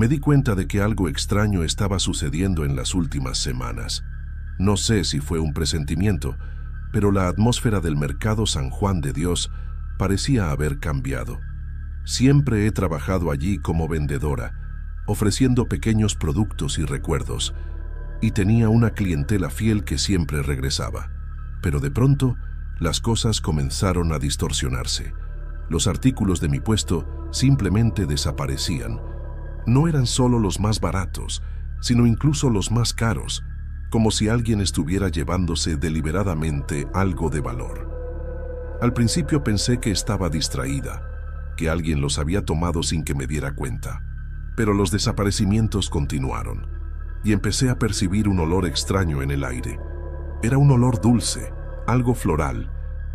Me di cuenta de que algo extraño estaba sucediendo en las últimas semanas. No sé si fue un presentimiento, pero la atmósfera del mercado San Juan de Dios parecía haber cambiado. Siempre he trabajado allí como vendedora, ofreciendo pequeños productos y recuerdos, y tenía una clientela fiel que siempre regresaba. Pero de pronto, las cosas comenzaron a distorsionarse. Los artículos de mi puesto simplemente desaparecían. No eran solo los más baratos, sino incluso los más caros, como si alguien estuviera llevándose deliberadamente algo de valor. Al principio pensé que estaba distraída, que alguien los había tomado sin que me diera cuenta. Pero los desaparecimientos continuaron, y empecé a percibir un olor extraño en el aire. Era un olor dulce, algo floral,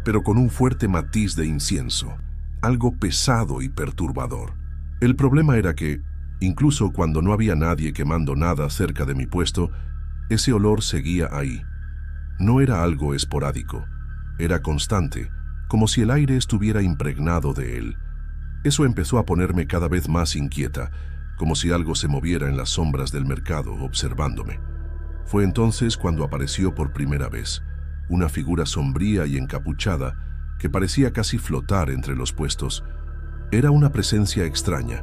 pero con un fuerte matiz de incienso, algo pesado y perturbador. El problema era que, incluso cuando no había nadie quemando nada cerca de mi puesto, ese olor seguía ahí. No era algo esporádico, era constante, como si el aire estuviera impregnado de él. Eso empezó a ponerme cada vez más inquieta, como si algo se moviera en las sombras del mercado observándome. Fue entonces cuando apareció por primera vez, una figura sombría y encapuchada que parecía casi flotar entre los puestos. Era una presencia extraña,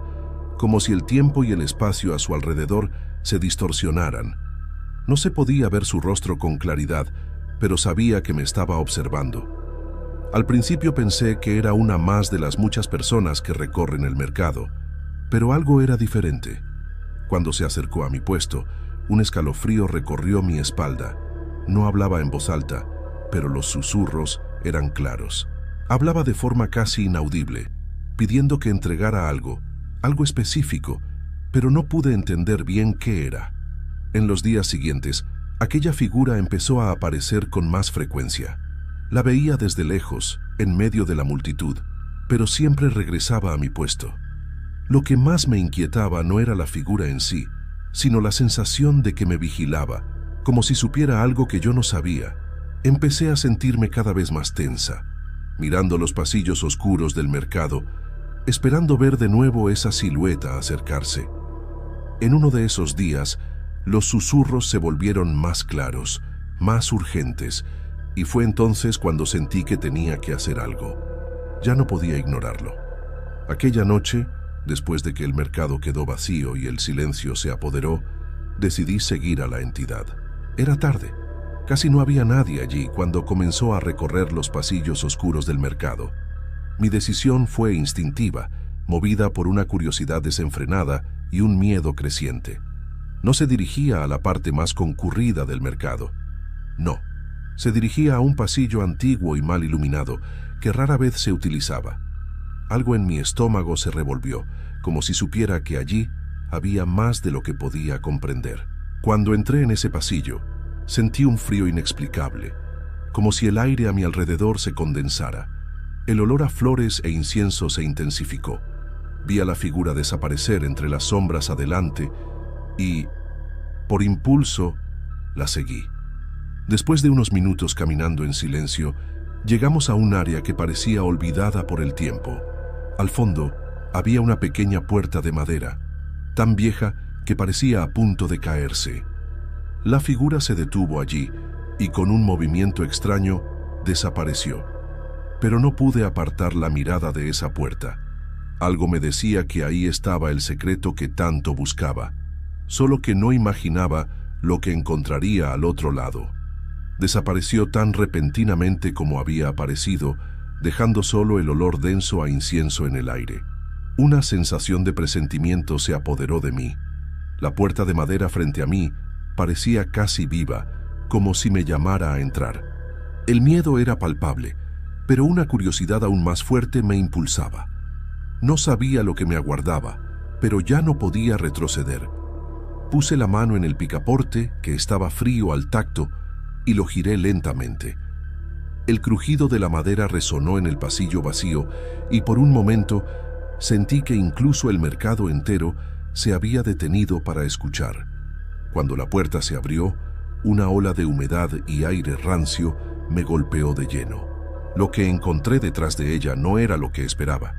como si el tiempo y el espacio a su alrededor se distorsionaran. No se podía ver su rostro con claridad, pero sabía que me estaba observando. Al principio pensé que era una más de las muchas personas que recorren el mercado, pero algo era diferente. Cuando se acercó a mi puesto, un escalofrío recorrió mi espalda. No hablaba en voz alta, pero los susurros eran claros. Hablaba de forma casi inaudible, pidiendo que entregara algo específico, pero no pude entender bien qué era. En los días siguientes, aquella figura empezó a aparecer con más frecuencia. La veía desde lejos, en medio de la multitud, pero siempre regresaba a mi puesto. Lo que más me inquietaba no era la figura en sí, sino la sensación de que me vigilaba, como si supiera algo que yo no sabía. Empecé a sentirme cada vez más tensa, mirando los pasillos oscuros del mercado, esperando ver de nuevo esa silueta acercarse. En uno de esos días, los susurros se volvieron más claros, más urgentes, y fue entonces cuando sentí que tenía que hacer algo. Ya no podía ignorarlo. Aquella noche, después de que el mercado quedó vacío y el silencio se apoderó, decidí seguir a la entidad. Era tarde. Casi no había nadie allí cuando comenzó a recorrer los pasillos oscuros del mercado. Mi decisión fue instintiva, movida por una curiosidad desenfrenada y un miedo creciente. No se dirigía a la parte más concurrida del mercado. No, se dirigía a un pasillo antiguo y mal iluminado que rara vez se utilizaba. Algo en mi estómago se revolvió, como si supiera que allí había más de lo que podía comprender. Cuando entré en ese pasillo, sentí un frío inexplicable, como si el aire a mi alrededor se condensara. El olor a flores e incienso se intensificó. Vi a la figura desaparecer entre las sombras adelante y, por impulso, la seguí. Después de unos minutos caminando en silencio, llegamos a un área que parecía olvidada por el tiempo. Al fondo, había una pequeña puerta de madera, tan vieja que parecía a punto de caerse. La figura se detuvo allí y con un movimiento extraño desapareció. Pero no pude apartar la mirada de esa puerta. Algo me decía que ahí estaba el secreto que tanto buscaba, solo que no imaginaba lo que encontraría al otro lado. Desapareció tan repentinamente como había aparecido, dejando solo el olor denso a incienso en el aire. Una sensación de presentimiento se apoderó de mí. La puerta de madera frente a mí parecía casi viva, como si me llamara a entrar. El miedo era palpable, pero una curiosidad aún más fuerte me impulsaba. No sabía lo que me aguardaba, pero ya no podía retroceder. Puse la mano en el picaporte, que estaba frío al tacto, y lo giré lentamente. El crujido de la madera resonó en el pasillo vacío y por un momento sentí que incluso el mercado entero se había detenido para escuchar. Cuando la puerta se abrió, una ola de humedad y aire rancio me golpeó de lleno. Lo que encontré detrás de ella no era lo que esperaba.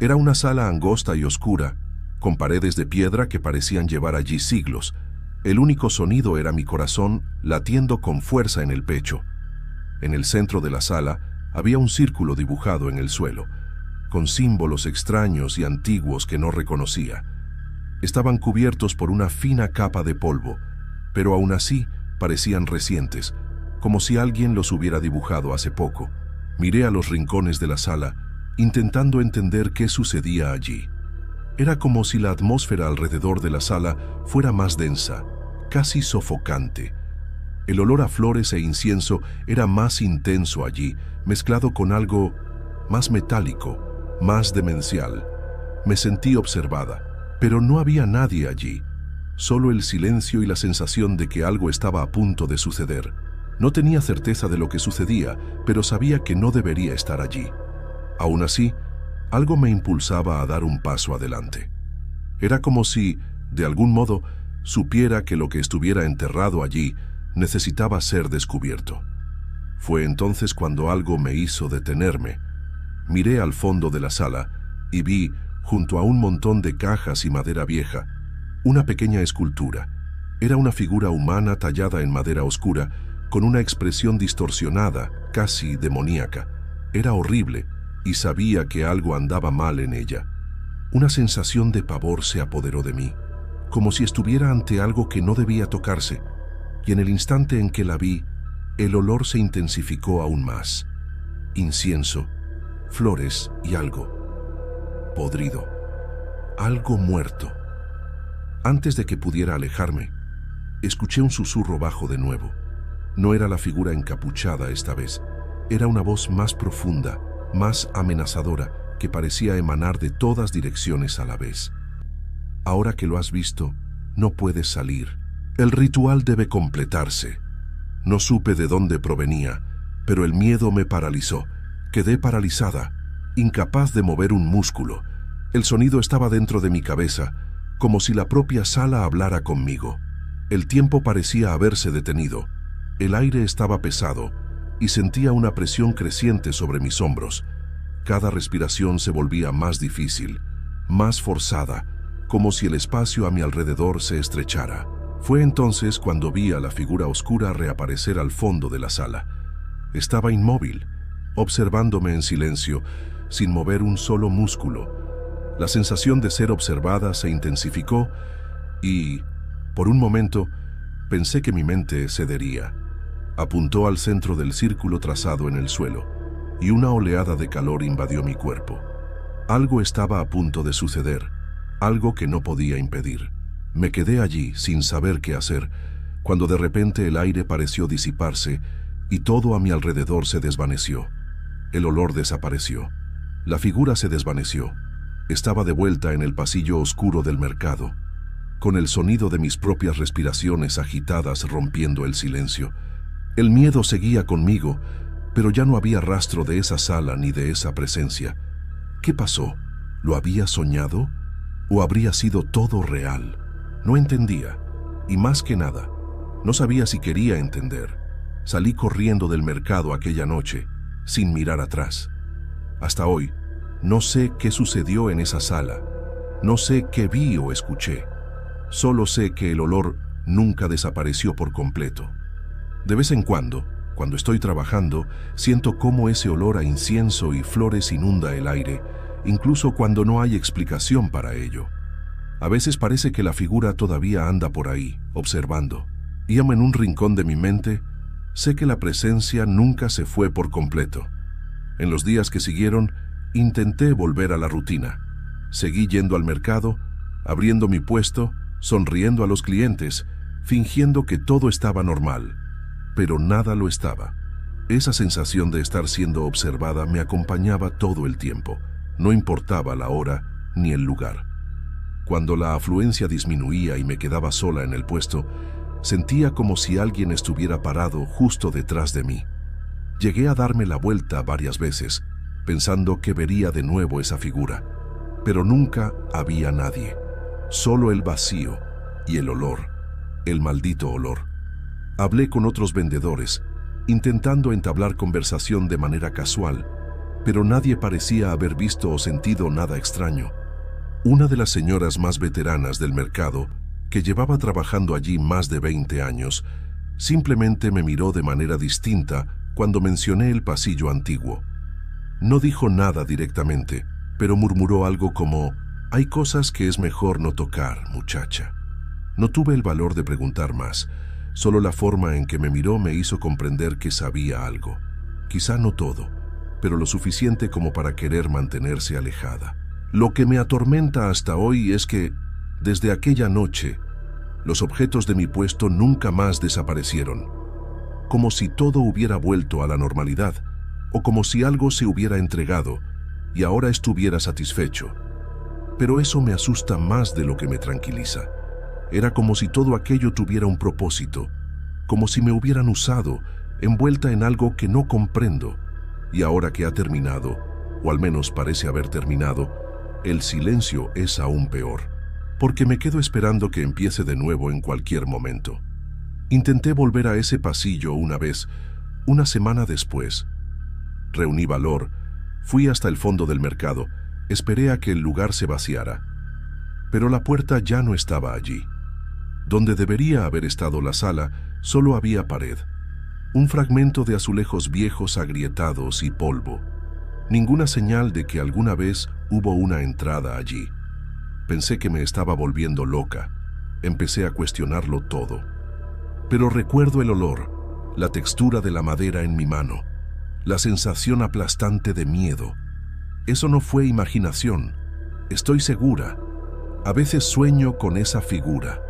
Era una sala angosta y oscura, con paredes de piedra que parecían llevar allí siglos. El único sonido era mi corazón latiendo con fuerza en el pecho. En el centro de la sala había un círculo dibujado en el suelo, con símbolos extraños y antiguos que no reconocía. Estaban cubiertos por una fina capa de polvo, pero aún así parecían recientes, como si alguien los hubiera dibujado hace poco. Miré a los rincones de la sala, intentando entender qué sucedía allí. Era como si la atmósfera alrededor de la sala fuera más densa, casi sofocante. El olor a flores e incienso era más intenso allí, mezclado con algo más metálico, más demencial. Me sentí observada, pero no había nadie allí, solo el silencio y la sensación de que algo estaba a punto de suceder. No tenía certeza de lo que sucedía, pero sabía que no debería estar allí. Aún así, algo me impulsaba a dar un paso adelante. Era como si, de algún modo, supiera que lo que estuviera enterrado allí necesitaba ser descubierto. Fue entonces cuando algo me hizo detenerme. Miré al fondo de la sala y vi, junto a un montón de cajas y madera vieja, una pequeña escultura. Era una figura humana tallada en madera oscura, con una expresión distorsionada, casi demoníaca. Era horrible, y sabía que algo andaba mal en ella. Una sensación de pavor se apoderó de mí, como si estuviera ante algo que no debía tocarse, y en el instante en que la vi, el olor se intensificó aún más. Incienso, flores y algo podrido, algo muerto. Antes de que pudiera alejarme, escuché un susurro bajo de nuevo. No era la figura encapuchada esta vez, era una voz más profunda, más amenazadora, que parecía emanar de todas direcciones a la vez. Ahora que lo has visto, no puedes salir. El ritual debe completarse. No supe de dónde provenía, pero el miedo me paralizó. Quedé paralizada, incapaz de mover un músculo. El sonido estaba dentro de mi cabeza, como si la propia sala hablara conmigo. El tiempo parecía haberse detenido. El aire estaba pesado y sentía una presión creciente sobre mis hombros. Cada respiración se volvía más difícil, más forzada, como si el espacio a mi alrededor se estrechara. Fue entonces cuando vi a la figura oscura reaparecer al fondo de la sala. Estaba inmóvil, observándome en silencio, sin mover un solo músculo. La sensación de ser observada se intensificó y, por un momento, pensé que mi mente cedería. Apuntó al centro del círculo trazado en el suelo, y una oleada de calor invadió mi cuerpo. Algo estaba a punto de suceder, algo que no podía impedir. Me quedé allí sin saber qué hacer, cuando de repente el aire pareció disiparse y todo a mi alrededor se desvaneció. El olor desapareció. La figura se desvaneció. Estaba de vuelta en el pasillo oscuro del mercado, con el sonido de mis propias respiraciones agitadas rompiendo el silencio. El miedo seguía conmigo, pero ya no había rastro de esa sala ni de esa presencia. ¿Qué pasó? ¿Lo había soñado? ¿O habría sido todo real? No entendía, y más que nada, no sabía si quería entender. Salí corriendo del mercado aquella noche, sin mirar atrás. Hasta hoy, no sé qué sucedió en esa sala. No sé qué vi o escuché. Solo sé que el olor nunca desapareció por completo. De vez en cuando estoy trabajando, siento cómo ese olor a incienso y flores inunda el aire, incluso cuando no hay explicación para ello. A veces parece que la figura todavía anda por ahí, observando. Y aún en un rincón de mi mente, sé que la presencia nunca se fue por completo. En los días que siguieron, intenté volver a la rutina. Seguí yendo al mercado, abriendo mi puesto, sonriendo a los clientes, fingiendo que todo estaba normal. Pero nada lo estaba. Esa sensación de estar siendo observada me acompañaba todo el tiempo. No importaba la hora ni el lugar. Cuando la afluencia disminuía y me quedaba sola en el puesto, sentía como si alguien estuviera parado justo detrás de mí. Llegué a darme la vuelta varias veces, pensando que vería de nuevo esa figura, pero nunca había nadie. Solo el vacío y el olor, el maldito olor. Hablé con otros vendedores, intentando entablar conversación de manera casual, pero nadie parecía haber visto o sentido nada extraño. Una de las señoras más veteranas del mercado, que llevaba trabajando allí más de 20 años, simplemente me miró de manera distinta cuando mencioné el pasillo antiguo. No dijo nada directamente, pero murmuró algo como: «Hay cosas que es mejor no tocar, muchacha». No tuve el valor de preguntar más, solo la forma en que me miró me hizo comprender que sabía algo. Quizá no todo, pero lo suficiente como para querer mantenerse alejada. Lo que me atormenta hasta hoy es que, desde aquella noche, los objetos de mi puesto nunca más desaparecieron, como si todo hubiera vuelto a la normalidad, o como si algo se hubiera entregado y ahora estuviera satisfecho. Pero eso me asusta más de lo que me tranquiliza. Era como si todo aquello tuviera un propósito, como si me hubieran usado, envuelta en algo que no comprendo, y ahora que ha terminado, o al menos parece haber terminado, el silencio es aún peor, porque me quedo esperando que empiece de nuevo en cualquier momento. Intenté volver a ese pasillo una vez, una semana después. Reuní valor, fui hasta el fondo del mercado, esperé a que el lugar se vaciara. Pero la puerta ya no estaba allí. Donde debería haber estado la sala, solo había pared. Un fragmento de azulejos viejos agrietados y polvo. Ninguna señal de que alguna vez hubo una entrada allí. Pensé que me estaba volviendo loca. Empecé a cuestionarlo todo. Pero recuerdo el olor, la textura de la madera en mi mano, la sensación aplastante de miedo. Eso no fue imaginación. Estoy segura. A veces sueño con esa figura.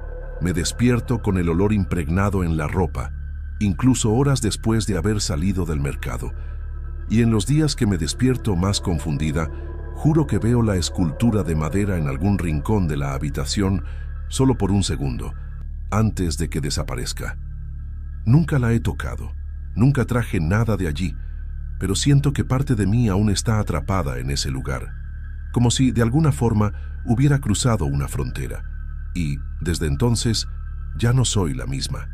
Me despierto con el olor impregnado en la ropa, incluso horas después de haber salido del mercado. Y en los días que me despierto más confundida, juro que veo la escultura de madera en algún rincón de la habitación solo por un segundo, antes de que desaparezca. Nunca la he tocado, nunca traje nada de allí, pero siento que parte de mí aún está atrapada en ese lugar, como si de alguna forma hubiera cruzado una frontera, y, desde entonces, ya no soy la misma.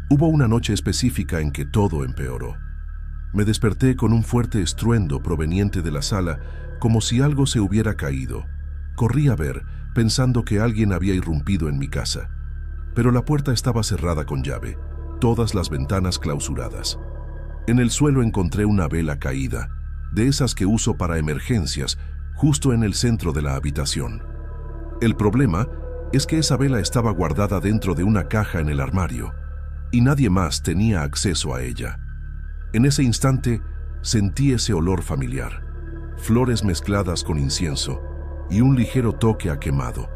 Hubo una noche específica en que todo empeoró. Me desperté con un fuerte estruendo proveniente de la sala, como si algo se hubiera caído. Corrí a ver, pensando que alguien había irrumpido en mi casa. Pero la puerta estaba cerrada con llave, todas las ventanas clausuradas. En el suelo encontré una vela caída, de esas que uso para emergencias, justo en el centro de la habitación. El problema es que esa vela estaba guardada dentro de una caja en el armario, y nadie más tenía acceso a ella. En ese instante sentí ese olor familiar, flores mezcladas con incienso y un ligero toque a quemado.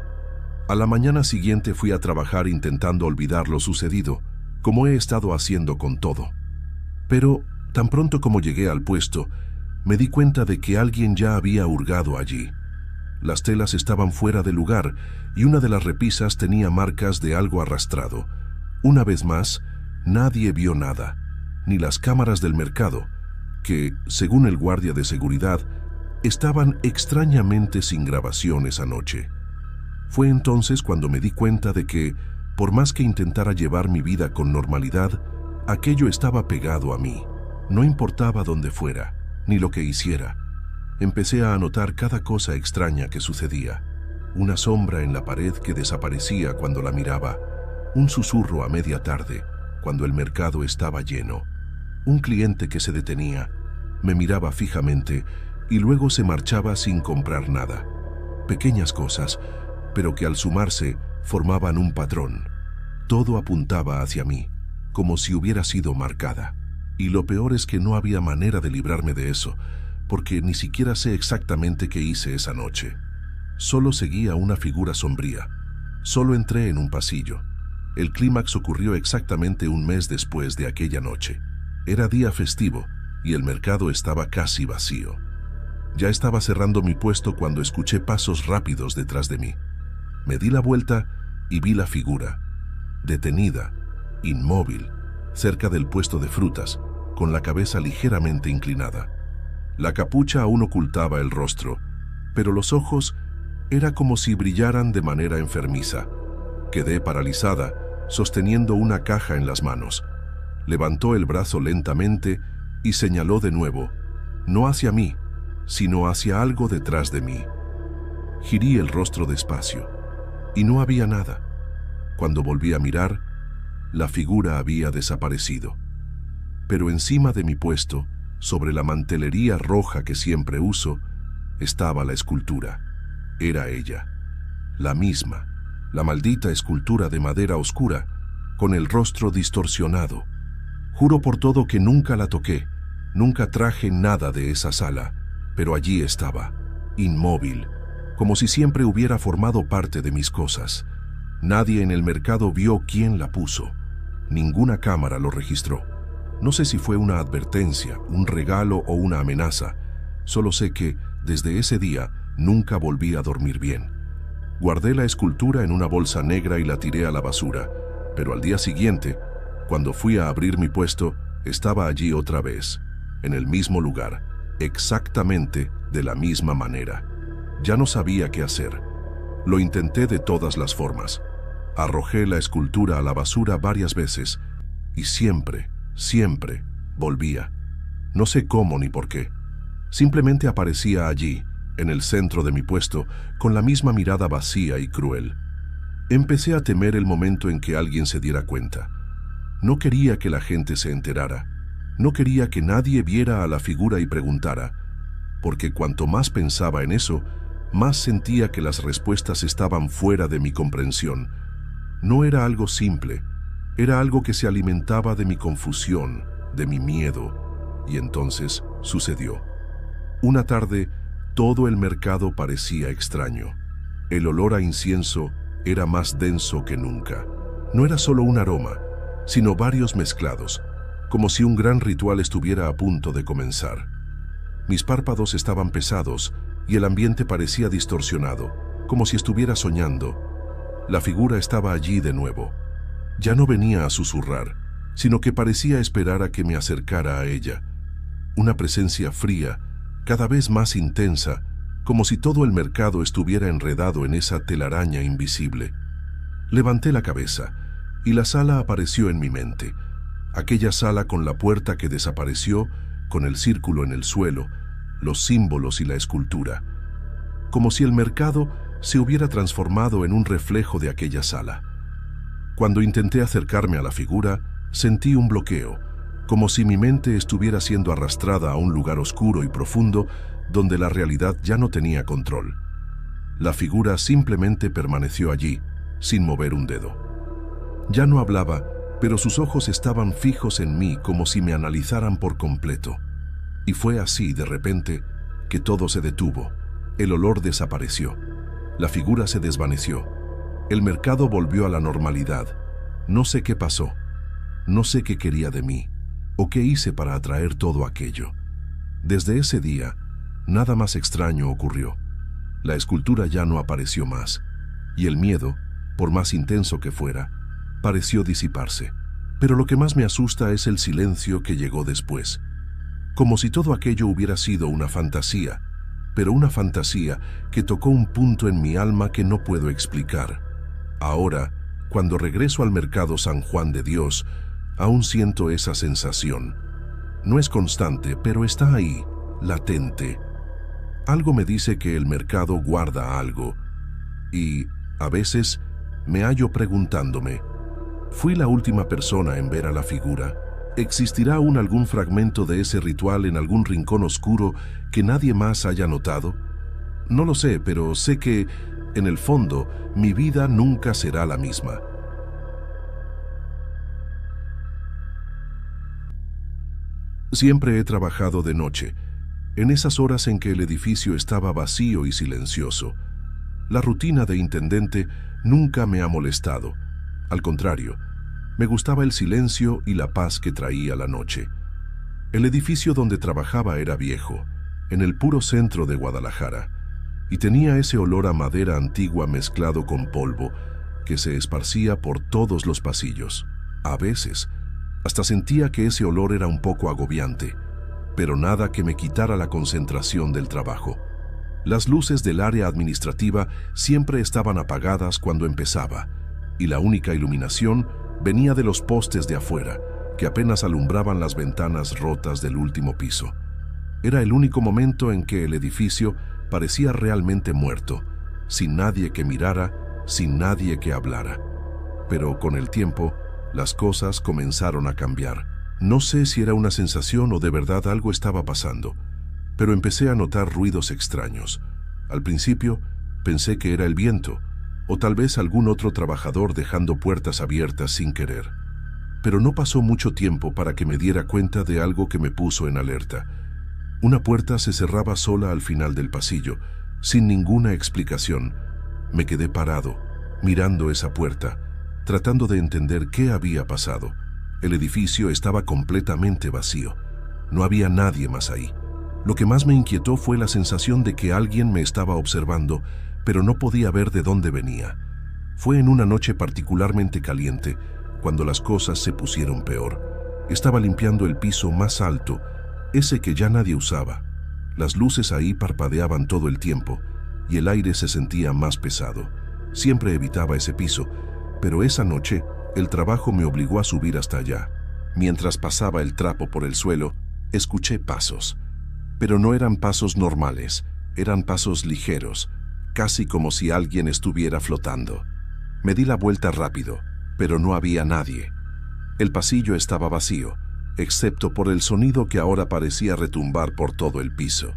A la mañana siguiente fui a trabajar intentando olvidar lo sucedido, como he estado haciendo con todo. Pero, tan pronto como llegué al puesto, me di cuenta de que alguien ya había hurgado allí. Las telas estaban fuera de lugar y una de las repisas tenía marcas de algo arrastrado. Una vez más, nadie vio nada, ni las cámaras del mercado, que, según el guardia de seguridad, estaban extrañamente sin grabación esa noche. Fue entonces cuando me di cuenta de que, por más que intentara llevar mi vida con normalidad, aquello estaba pegado a mí. No importaba dónde fuera, ni lo que hiciera. Empecé a anotar cada cosa extraña que sucedía. Una sombra en la pared que desaparecía cuando la miraba, un susurro a media tarde, cuando el mercado estaba lleno, un cliente que se detenía, me miraba fijamente y luego se marchaba sin comprar nada. Pequeñas cosas, pero que al sumarse formaban un patrón. Todo apuntaba hacia mí, como si hubiera sido marcada. Y lo peor es que no había manera de librarme de eso, porque ni siquiera sé exactamente qué hice esa noche. Solo seguía una figura sombría. Solo entré en un pasillo. El clímax ocurrió exactamente un mes después de aquella noche. Era día festivo y el mercado estaba casi vacío. Ya estaba cerrando mi puesto cuando escuché pasos rápidos detrás de mí. Me di la vuelta y vi la figura, detenida, inmóvil, cerca del puesto de frutas, con la cabeza ligeramente inclinada. La capucha aún ocultaba el rostro, pero los ojos era como si brillaran de manera enfermiza. Quedé paralizada, sosteniendo una caja en las manos. Levantó el brazo lentamente y señaló de nuevo, no hacia mí, sino hacia algo detrás de mí. Giré el rostro despacio, y no había nada. Cuando volví a mirar, la figura había desaparecido. Pero encima de mi puesto, sobre la mantelería roja que siempre uso, estaba la escultura. Era ella, la misma, la maldita escultura de madera oscura, con el rostro distorsionado. Juro por todo que nunca la toqué, nunca traje nada de esa sala, pero allí estaba, inmóvil, como si siempre hubiera formado parte de mis cosas. Nadie en el mercado vio quién la puso. Ninguna cámara lo registró. No sé si fue una advertencia, un regalo o una amenaza. Solo sé que, desde ese día, nunca volví a dormir bien. Guardé la escultura en una bolsa negra y la tiré a la basura, pero al día siguiente, cuando fui a abrir mi puesto, estaba allí otra vez, en el mismo lugar, exactamente de la misma manera. Ya no sabía qué hacer. Lo intenté de todas las formas. Arrojé la escultura a la basura varias veces y siempre volvía. No sé cómo ni por qué. Simplemente aparecía allí, en el centro de mi puesto, con la misma mirada vacía y cruel. Empecé a temer el momento en que alguien se diera cuenta. No quería que la gente se enterara. No quería que nadie viera a la figura y preguntara, porque cuanto más pensaba en eso, más sentía que las respuestas estaban fuera de mi comprensión. No era algo simple, era algo que se alimentaba de mi confusión, de mi miedo. Y entonces sucedió. Una tarde, todo el mercado parecía extraño. El olor a incienso era más denso que nunca. No era solo un aroma, sino varios mezclados, como si un gran ritual estuviera a punto de comenzar. Mis párpados estaban pesados y el ambiente parecía distorsionado, como si estuviera soñando. La figura estaba allí de nuevo. Ya no venía a susurrar, sino que parecía esperar a que me acercara a ella. Una presencia fría, cada vez más intensa, como si todo el mercado estuviera enredado en esa telaraña invisible. Levanté la cabeza y la sala apareció en mi mente. Aquella sala con la puerta que desapareció, con el círculo en el suelo, los símbolos y la escultura. Como si el mercado se hubiera transformado en un reflejo de aquella sala. Cuando intenté acercarme a la figura, sentí un bloqueo, como si mi mente estuviera siendo arrastrada a un lugar oscuro y profundo donde la realidad ya no tenía control. La figura simplemente permaneció allí, sin mover un dedo. Ya no hablaba, pero sus ojos estaban fijos en mí como si me analizaran por completo. Y fue así, de repente, que todo se detuvo. El olor desapareció. La figura se desvaneció. El mercado volvió a la normalidad. No sé qué pasó. No sé qué quería de mí, o qué hice para atraer todo aquello. Desde ese día, nada más extraño ocurrió. La escultura ya no apareció más, y el miedo, por más intenso que fuera, pareció disiparse. Pero lo que más me asusta es el silencio que llegó después. Como si todo aquello hubiera sido una fantasía, pero una fantasía que tocó un punto en mi alma que no puedo explicar. Ahora, cuando regreso al mercado San Juan de Dios, aún siento esa sensación. No es constante, pero está ahí, latente. Algo me dice que el mercado guarda algo, y, a veces, me hallo preguntándome, ¿fui la última persona en ver a la figura? ¿Existirá aún algún fragmento de ese ritual en algún rincón oscuro que nadie más haya notado? No lo sé, pero sé que, en el fondo, mi vida nunca será la misma. Siempre he trabajado de noche, en esas horas en que el edificio estaba vacío y silencioso. La rutina de intendente nunca me ha molestado. Al contrario, me gustaba el silencio y la paz que traía la noche. El edificio donde trabajaba era viejo, en el puro centro de Guadalajara, y tenía ese olor a madera antigua mezclado con polvo que se esparcía por todos los pasillos. A veces, hasta sentía que ese olor era un poco agobiante, pero nada que me quitara la concentración del trabajo. Las luces del área administrativa siempre estaban apagadas cuando empezaba, y la única iluminación venía de los postes de afuera, que apenas alumbraban las ventanas rotas del último piso. Era el único momento en que el edificio parecía realmente muerto, sin nadie que mirara, sin nadie que hablara. Pero con el tiempo, las cosas comenzaron a cambiar. No sé si era una sensación o de verdad algo estaba pasando, pero empecé a notar ruidos extraños. Al principio, pensé que era el viento, o tal vez algún otro trabajador dejando puertas abiertas sin querer. Pero no pasó mucho tiempo para que me diera cuenta de algo que me puso en alerta. Una puerta se cerraba sola al final del pasillo, sin ninguna explicación. Me quedé parado, mirando esa puerta, tratando de entender qué había pasado. El edificio estaba completamente vacío. No había nadie más ahí. Lo que más me inquietó fue la sensación de que alguien me estaba observando, pero no podía ver de dónde venía. Fue en una noche particularmente caliente, cuando las cosas se pusieron peor. Estaba limpiando el piso más alto, ese que ya nadie usaba. Las luces ahí parpadeaban todo el tiempo, y el aire se sentía más pesado. Siempre evitaba ese piso, pero esa noche el trabajo me obligó a subir hasta allá. Mientras pasaba el trapo por el suelo, escuché pasos. Pero no eran pasos normales, eran pasos ligeros, casi como si alguien estuviera flotando. Me di la vuelta rápido, pero no había nadie. El pasillo estaba vacío, excepto por el sonido que ahora parecía retumbar por todo el piso.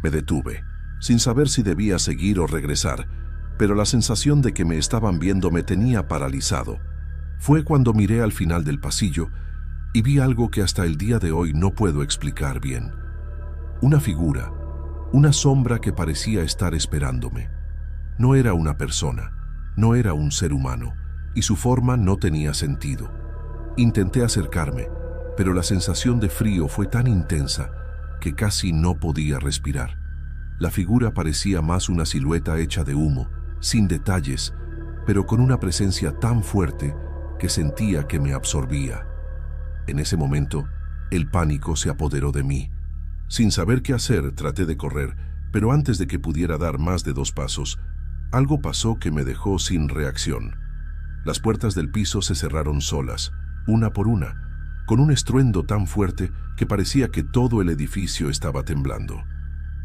Me detuve, sin saber si debía seguir o regresar, pero la sensación de que me estaban viendo me tenía paralizado. Fue cuando miré al final del pasillo y vi algo que hasta el día de hoy no puedo explicar bien. Una figura, una sombra que parecía estar esperándome. No era una persona, no era un ser humano, y su forma no tenía sentido. Intenté acercarme, pero la sensación de frío fue tan intensa que casi no podía respirar. La figura parecía más una silueta hecha de humo, sin detalles, pero con una presencia tan fuerte que sentía que me absorbía. En ese momento, el pánico se apoderó de mí. Sin saber qué hacer, traté de correr, pero antes de que pudiera dar más de 2 pasos, algo pasó que me dejó sin reacción. Las puertas del piso se cerraron solas, una por una, con un estruendo tan fuerte que parecía que todo el edificio estaba temblando.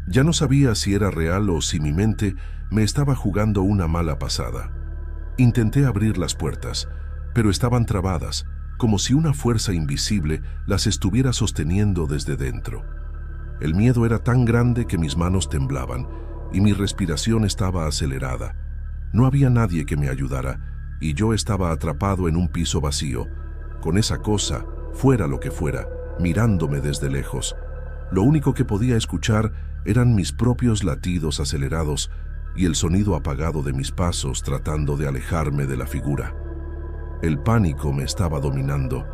Ya no sabía si era real o si mi mente me estaba jugando una mala pasada. Intenté abrir las puertas, pero estaban trabadas, como si una fuerza invisible las estuviera sosteniendo desde dentro. El miedo era tan grande que mis manos temblaban y mi respiración estaba acelerada. No había nadie que me ayudara y yo estaba atrapado en un piso vacío, con esa cosa, fuera lo que fuera, mirándome desde lejos. Lo único que podía escuchar eran mis propios latidos acelerados y el sonido apagado de mis pasos tratando de alejarme de la figura. El pánico me estaba dominando,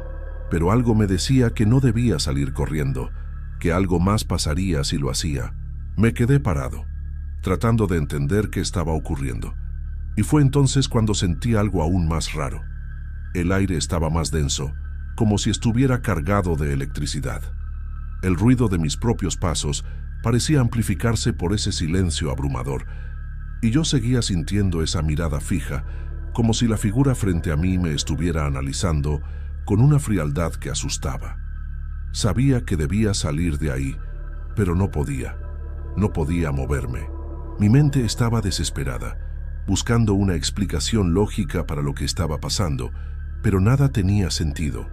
pero algo me decía que no debía salir corriendo, que algo más pasaría si lo hacía. Me quedé parado, tratando de entender qué estaba ocurriendo. Y fue entonces cuando sentí algo aún más raro. El aire estaba más denso, como si estuviera cargado de electricidad. El ruido de mis propios pasos parecía amplificarse por ese silencio abrumador, y yo seguía sintiendo esa mirada fija, como si la figura frente a mí me estuviera analizando con una frialdad que asustaba. Sabía que debía salir de ahí, pero no podía. No podía moverme. Mi mente estaba desesperada, buscando una explicación lógica para lo que estaba pasando, pero nada tenía sentido.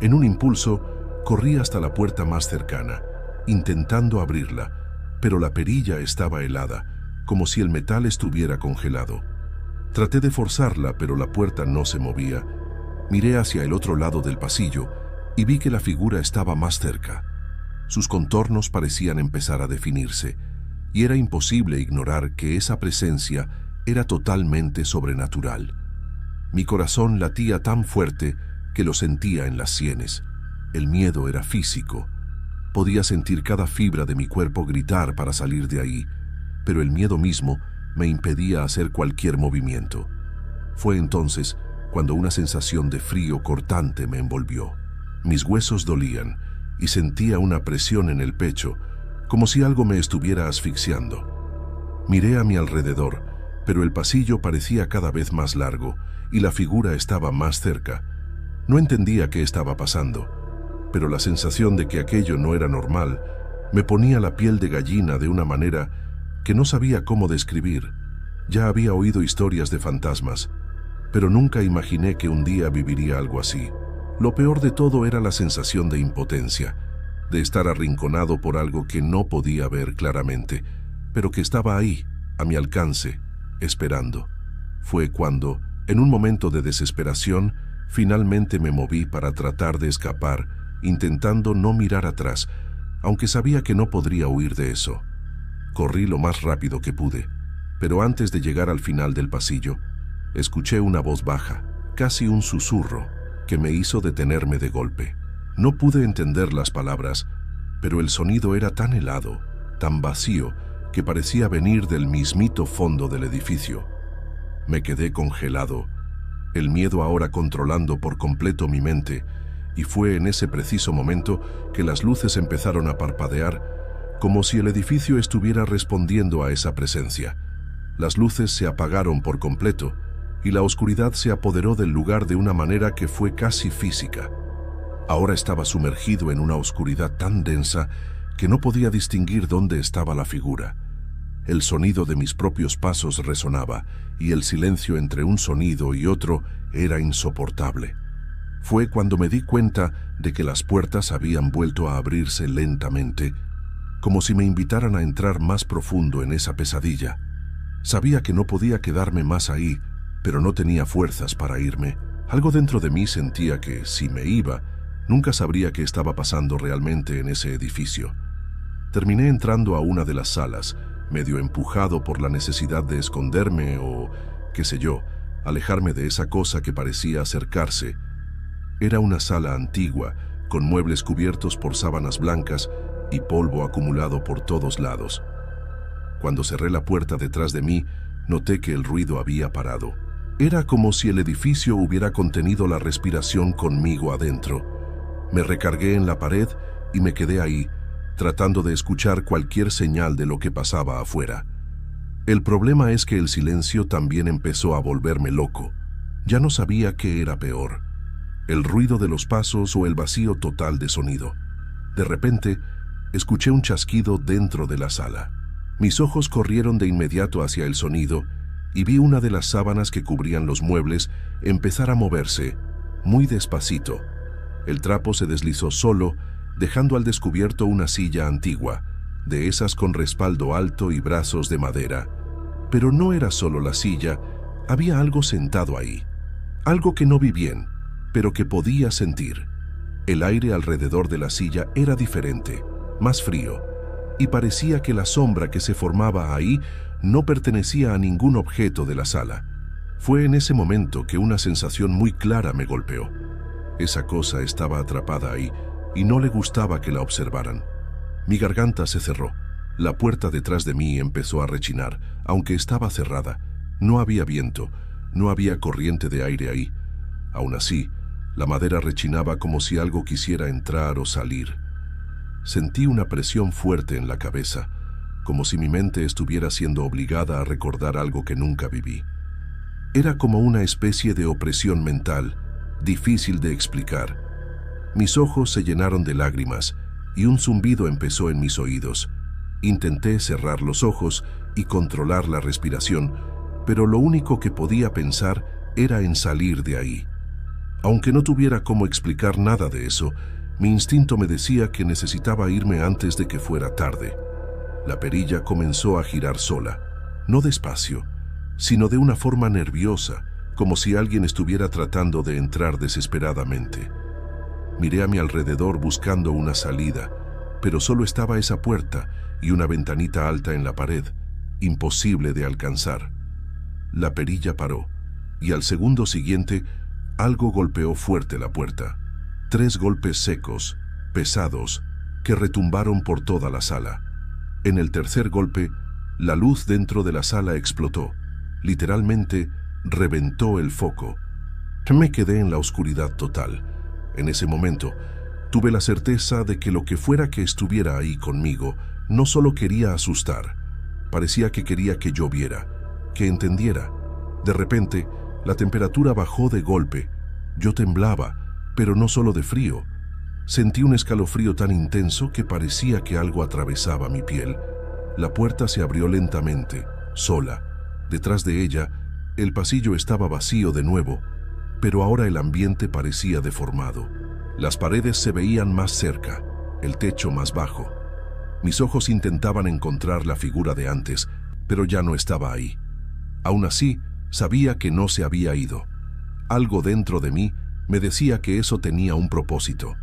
En un impulso, corrí hasta la puerta más cercana, intentando abrirla, pero la perilla estaba helada, como si el metal estuviera congelado. Traté de forzarla, pero la puerta no se movía. Miré hacia el otro lado del pasillo y vi que la figura estaba más cerca. Sus contornos parecían empezar a definirse, y era imposible ignorar que esa presencia era totalmente sobrenatural. Mi corazón latía tan fuerte que lo sentía en las sienes. El miedo era físico. Podía sentir cada fibra de mi cuerpo gritar para salir de ahí, pero el miedo mismo me impedía hacer cualquier movimiento. Fue entonces cuando una sensación de frío cortante me envolvió. Mis huesos dolían y sentía una presión en el pecho, como si algo me estuviera asfixiando. Miré a mi alrededor, pero el pasillo parecía cada vez más largo y la figura estaba más cerca. No entendía qué estaba pasando, pero la sensación de que aquello no era normal me ponía la piel de gallina de una manera que no sabía cómo describir. Ya había oído historias de fantasmas, pero nunca imaginé que un día viviría algo así. Lo peor de todo era la sensación de impotencia, de estar arrinconado por algo que no podía ver claramente, pero que estaba ahí, a mi alcance, esperando. Fue cuando, en un momento de desesperación, finalmente me moví para tratar de escapar, intentando no mirar atrás, aunque sabía que no podría huir de eso. Corrí lo más rápido que pude, pero antes de llegar al final del pasillo, escuché una voz baja, casi un susurro, que me hizo detenerme de golpe. No pude entender las palabras, pero el sonido era tan helado, tan vacío, que parecía venir del mismito fondo del edificio. Me quedé congelado, el miedo ahora controlando por completo mi mente, y fue en ese preciso momento que las luces empezaron a parpadear, como si el edificio estuviera respondiendo a esa presencia. Las luces se apagaron por completo, y la oscuridad se apoderó del lugar de una manera que fue casi física. Ahora estaba sumergido en una oscuridad tan densa que no podía distinguir dónde estaba la figura. El sonido de mis propios pasos resonaba, y el silencio entre un sonido y otro era insoportable. Fue cuando me di cuenta de que las puertas habían vuelto a abrirse lentamente, como si me invitaran a entrar más profundo en esa pesadilla. Sabía que no podía quedarme más ahí, pero no tenía fuerzas para irme. Algo dentro de mí sentía que, si me iba, nunca sabría qué estaba pasando realmente en ese edificio. Terminé entrando a una de las salas, medio empujado por la necesidad de esconderme o, qué sé yo, alejarme de esa cosa que parecía acercarse. Era una sala antigua, con muebles cubiertos por sábanas blancas y polvo acumulado por todos lados. Cuando cerré la puerta detrás de mí, noté que el ruido había parado. Era como si el edificio hubiera contenido la respiración conmigo adentro. Me recargué en la pared y me quedé ahí, tratando de escuchar cualquier señal de lo que pasaba afuera. El problema es que el silencio también empezó a volverme loco. Ya no sabía qué era peor, el ruido de los pasos o el vacío total de sonido. De repente, escuché un chasquido dentro de la sala. Mis ojos corrieron de inmediato hacia el sonido y vi una de las sábanas que cubrían los muebles empezar a moverse, muy despacito. El trapo se deslizó solo, dejando al descubierto una silla antigua, de esas con respaldo alto y brazos de madera. Pero no era solo la silla, había algo sentado ahí. Algo que no vi bien, pero que podía sentir. El aire alrededor de la silla era diferente, más frío, y parecía que la sombra que se formaba ahí no pertenecía a ningún objeto de la sala. Fue en ese momento que una sensación muy clara me golpeó. Esa cosa estaba atrapada ahí y no le gustaba que la observaran. Mi garganta se cerró. La puerta detrás de mí empezó a rechinar, aunque estaba cerrada. No había viento, no había corriente de aire ahí. Aún así, la madera rechinaba como si algo quisiera entrar o salir. Sentí una presión fuerte en la cabeza, como si mi mente estuviera siendo obligada a recordar algo que nunca viví. Era como una especie de opresión mental, difícil de explicar. Mis ojos se llenaron de lágrimas y un zumbido empezó en mis oídos. Intenté cerrar los ojos y controlar la respiración, pero lo único que podía pensar era en salir de ahí. Aunque no tuviera cómo explicar nada de eso, mi instinto me decía que necesitaba irme antes de que fuera tarde. La perilla comenzó a girar sola, no despacio, sino de una forma nerviosa, como si alguien estuviera tratando de entrar desesperadamente. Miré a mi alrededor buscando una salida, pero solo estaba esa puerta y una ventanita alta en la pared, imposible de alcanzar. La perilla paró, y al segundo siguiente, algo golpeó fuerte la puerta. 3 golpes secos, pesados, que retumbaron por toda la sala. En el tercer golpe, la luz dentro de la sala explotó. Literalmente, reventó el foco. Me quedé en la oscuridad total. En ese momento, tuve la certeza de que lo que fuera que estuviera ahí conmigo no solo quería asustar, parecía que quería que yo viera, que entendiera. De repente, la temperatura bajó de golpe. Yo temblaba, pero no solo de frío. Sentí un escalofrío tan intenso que parecía que algo atravesaba mi piel. La puerta se abrió lentamente, sola, Detrás de ella, el pasillo estaba vacío de nuevo, pero ahora el ambiente parecía deformado. Las paredes se veían más cerca, el techo más bajo. Mis ojos intentaban encontrar la figura de antes, pero ya no estaba ahí. Aún así, sabía que no se había ido. Algo dentro de mí me decía que eso tenía un propósito,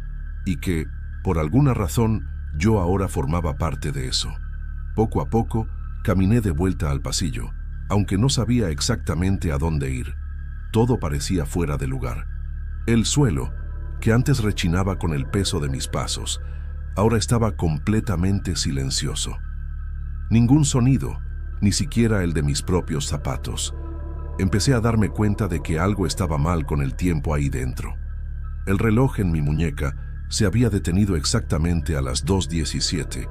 y que, por alguna razón, yo ahora formaba parte de eso. Poco a poco, caminé de vuelta al pasillo, aunque no sabía exactamente a dónde ir. Todo parecía fuera de lugar. El suelo, que antes rechinaba con el peso de mis pasos, ahora estaba completamente silencioso. Ningún sonido, ni siquiera el de mis propios zapatos. Empecé a darme cuenta de que algo estaba mal con el tiempo ahí dentro. El reloj en mi muñeca se había detenido exactamente a las 2:17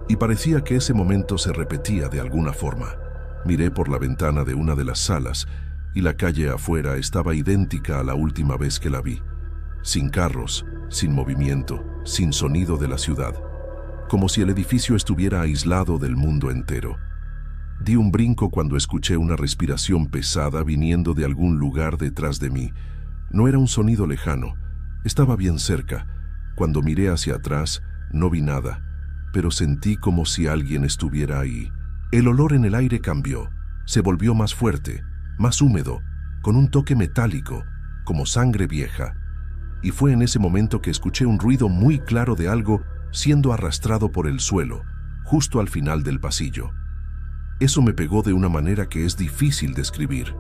y parecía que ese momento se repetía de alguna forma. Miré por la ventana de una de las salas y la calle afuera estaba idéntica a la última vez que la vi. Sin carros, sin movimiento, sin sonido de la ciudad. Como si el edificio estuviera aislado del mundo entero. Di un brinco cuando escuché una respiración pesada viniendo de algún lugar detrás de mí. No era un sonido lejano, estaba bien cerca. Cuando miré hacia atrás, no vi nada, pero sentí como si alguien estuviera ahí. El olor en el aire cambió, se volvió más fuerte, más húmedo, con un toque metálico, como sangre vieja. Y fue en ese momento que escuché un ruido muy claro de algo siendo arrastrado por el suelo, justo al final del pasillo. Eso me pegó de una manera que es difícil describir.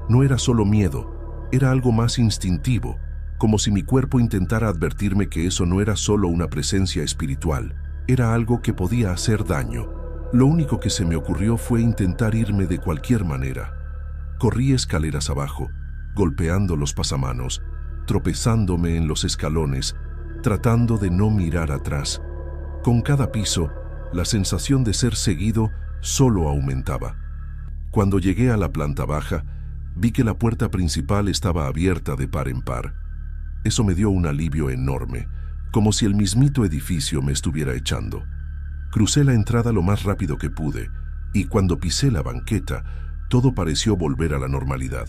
No era solo miedo, era algo más instintivo, como si mi cuerpo intentara advertirme que eso no era solo una presencia espiritual, era algo que podía hacer daño. Lo único que se me ocurrió fue intentar irme de cualquier manera. Corrí escaleras abajo, golpeando los pasamanos, tropezándome en los escalones, tratando de no mirar atrás. Con cada piso, la sensación de ser seguido solo aumentaba. Cuando llegué a la planta baja, vi que la puerta principal estaba abierta de par en par. Eso me dio un alivio enorme, como si el mismito edificio me estuviera echando. Crucé la entrada lo más rápido que pude, y cuando pisé la banqueta, todo pareció volver a la normalidad.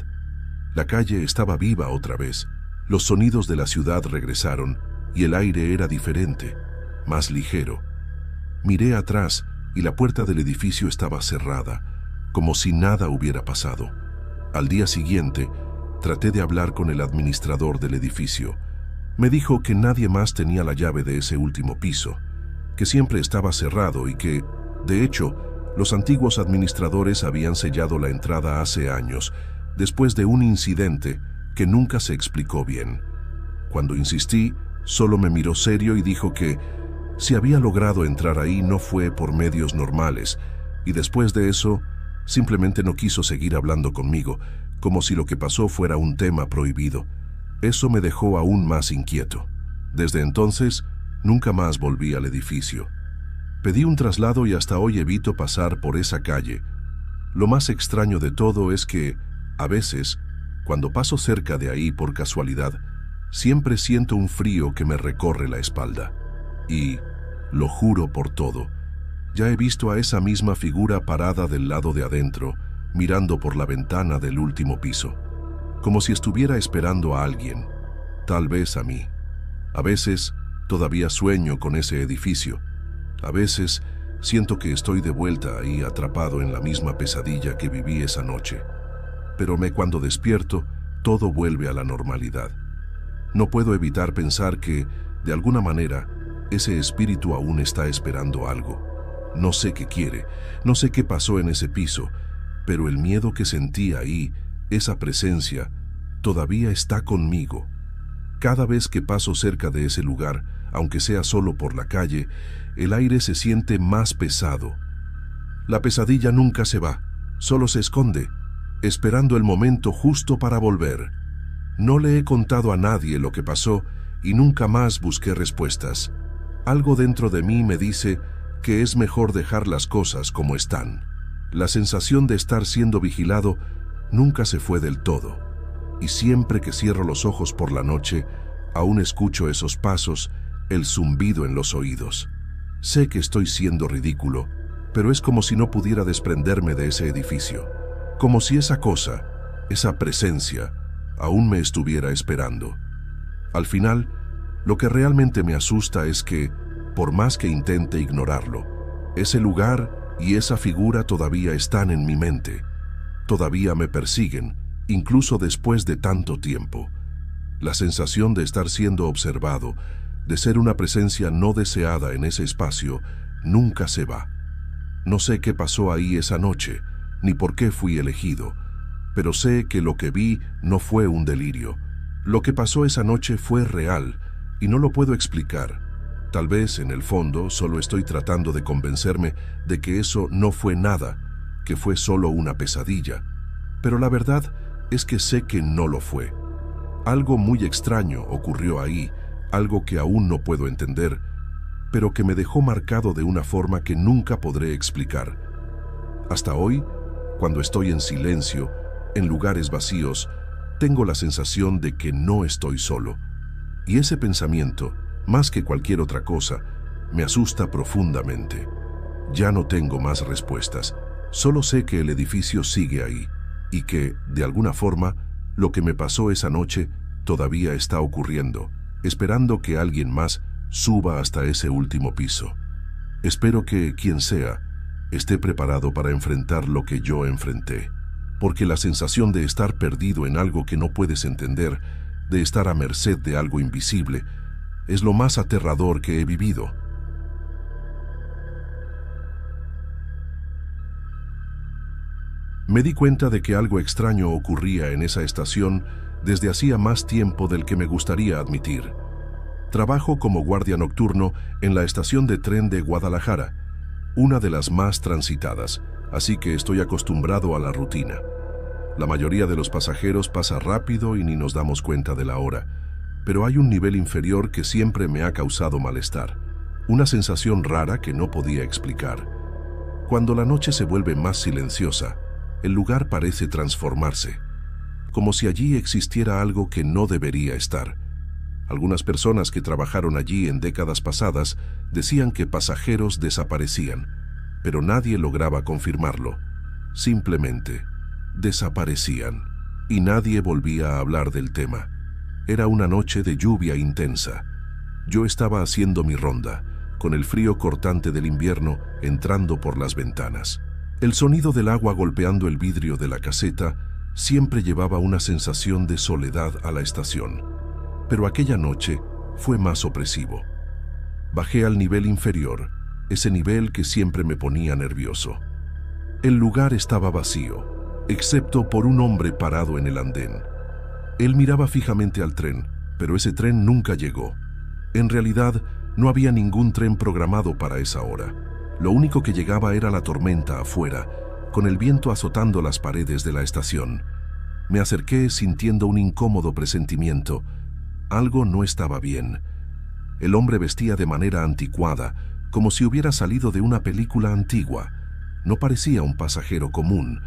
La calle estaba viva otra vez, los sonidos de la ciudad regresaron, y el aire era diferente, más ligero. Miré atrás, y la puerta del edificio estaba cerrada, como si nada hubiera pasado. Al día siguiente, traté de hablar con el administrador del edificio. Me dijo que nadie más tenía la llave de ese último piso, que siempre estaba cerrado y que, de hecho, los antiguos administradores habían sellado la entrada hace años, después de un incidente que nunca se explicó bien. Cuando insistí, solo me miró serio y dijo que si había logrado entrar ahí no fue por medios normales, y después de eso, simplemente no quiso seguir hablando conmigo, como si lo que pasó fuera un tema prohibido. Eso me dejó aún más inquieto. Desde entonces, nunca más volví al edificio. Pedí un traslado y hasta hoy evito pasar por esa calle. Lo más extraño de todo es que, a veces, cuando paso cerca de ahí por casualidad, siempre siento un frío que me recorre la espalda. Y, lo juro por todo, ya he visto a esa misma figura parada del lado de adentro, mirando por la ventana del último piso, como si estuviera esperando a alguien, tal vez a mí. A veces, todavía sueño con ese edificio. A veces, siento que estoy de vuelta ahí atrapado en la misma pesadilla que viví esa noche. Pero cuando despierto, todo vuelve a la normalidad. No puedo evitar pensar que, de alguna manera, ese espíritu aún está esperando algo. No sé qué quiere, no sé qué pasó en ese piso, pero el miedo que sentí ahí, esa presencia, todavía está conmigo. Cada vez que paso cerca de ese lugar, aunque sea solo por la calle, el aire se siente más pesado. La pesadilla nunca se va, solo se esconde, esperando el momento justo para volver. No le he contado a nadie lo que pasó y nunca más busqué respuestas. Algo dentro de mí me dice que es mejor dejar las cosas como están. La sensación de estar siendo vigilado nunca se fue del todo, y siempre que cierro los ojos por la noche, aún escucho esos pasos, el zumbido en los oídos. Sé que estoy siendo ridículo, pero es como si no pudiera desprenderme de ese edificio. como si esa cosa, esa presencia, aún me estuviera esperando. Al final, lo que realmente me asusta es que, por más que intente ignorarlo, ese lugar y esa figura todavía están en mi mente. Todavía me persiguen, incluso después de tanto tiempo. La sensación de estar siendo observado, de ser una presencia no deseada en ese espacio, nunca se va. No sé qué pasó ahí esa noche, ni por qué fui elegido, pero sé que lo que vi no fue un delirio. Lo que pasó esa noche fue real, y no lo puedo explicar. Tal vez, en el fondo, solo estoy tratando de convencerme de que eso no fue nada, que fue solo una pesadilla. Pero la verdad es que sé que no lo fue. Algo muy extraño ocurrió ahí, algo que aún no puedo entender, pero que me dejó marcado de una forma que nunca podré explicar. Hasta hoy, cuando estoy en silencio, en lugares vacíos, tengo la sensación de que no estoy solo. Y ese pensamiento, más que cualquier otra cosa, me asusta profundamente. Ya no tengo más respuestas, solo sé que el edificio sigue ahí, y que, de alguna forma, lo que me pasó esa noche todavía está ocurriendo, esperando que alguien más suba hasta ese último piso. Espero que, quien sea, esté preparado para enfrentar lo que yo enfrenté, porque la sensación de estar perdido en algo que no puedes entender, de estar a merced de algo invisible, es lo más aterrador que he vivido. Me di cuenta de que algo extraño ocurría en esa estación desde hacía más tiempo del que me gustaría admitir. Trabajo como guardia nocturno en la estación de tren de Guadalajara, una de las más transitadas, así que estoy acostumbrado a la rutina. La mayoría de los pasajeros pasa rápido y ni nos damos cuenta de la hora, pero hay un nivel inferior que siempre me ha causado malestar, una sensación rara que no podía explicar. Cuando la noche se vuelve más silenciosa, el lugar parece transformarse, como si allí existiera algo que no debería estar. Algunas personas que trabajaron allí en décadas pasadas decían que pasajeros desaparecían, pero nadie lograba confirmarlo. Simplemente desaparecían, y nadie volvía a hablar del tema. Era una noche de lluvia intensa. Yo estaba haciendo mi ronda, con el frío cortante del invierno entrando por las ventanas. El sonido del agua golpeando el vidrio de la caseta siempre llevaba una sensación de soledad a la estación. Pero aquella noche fue más opresivo. Bajé al nivel inferior, ese nivel que siempre me ponía nervioso. El lugar estaba vacío, excepto por un hombre parado en el andén. Él miraba fijamente al tren, pero ese tren nunca llegó. En realidad, no había ningún tren programado para esa hora. Lo único que llegaba era la tormenta afuera, con el viento azotando las paredes de la estación. Me acerqué sintiendo un incómodo presentimiento. Algo no estaba bien. El hombre vestía de manera anticuada, como si hubiera salido de una película antigua. No parecía un pasajero común.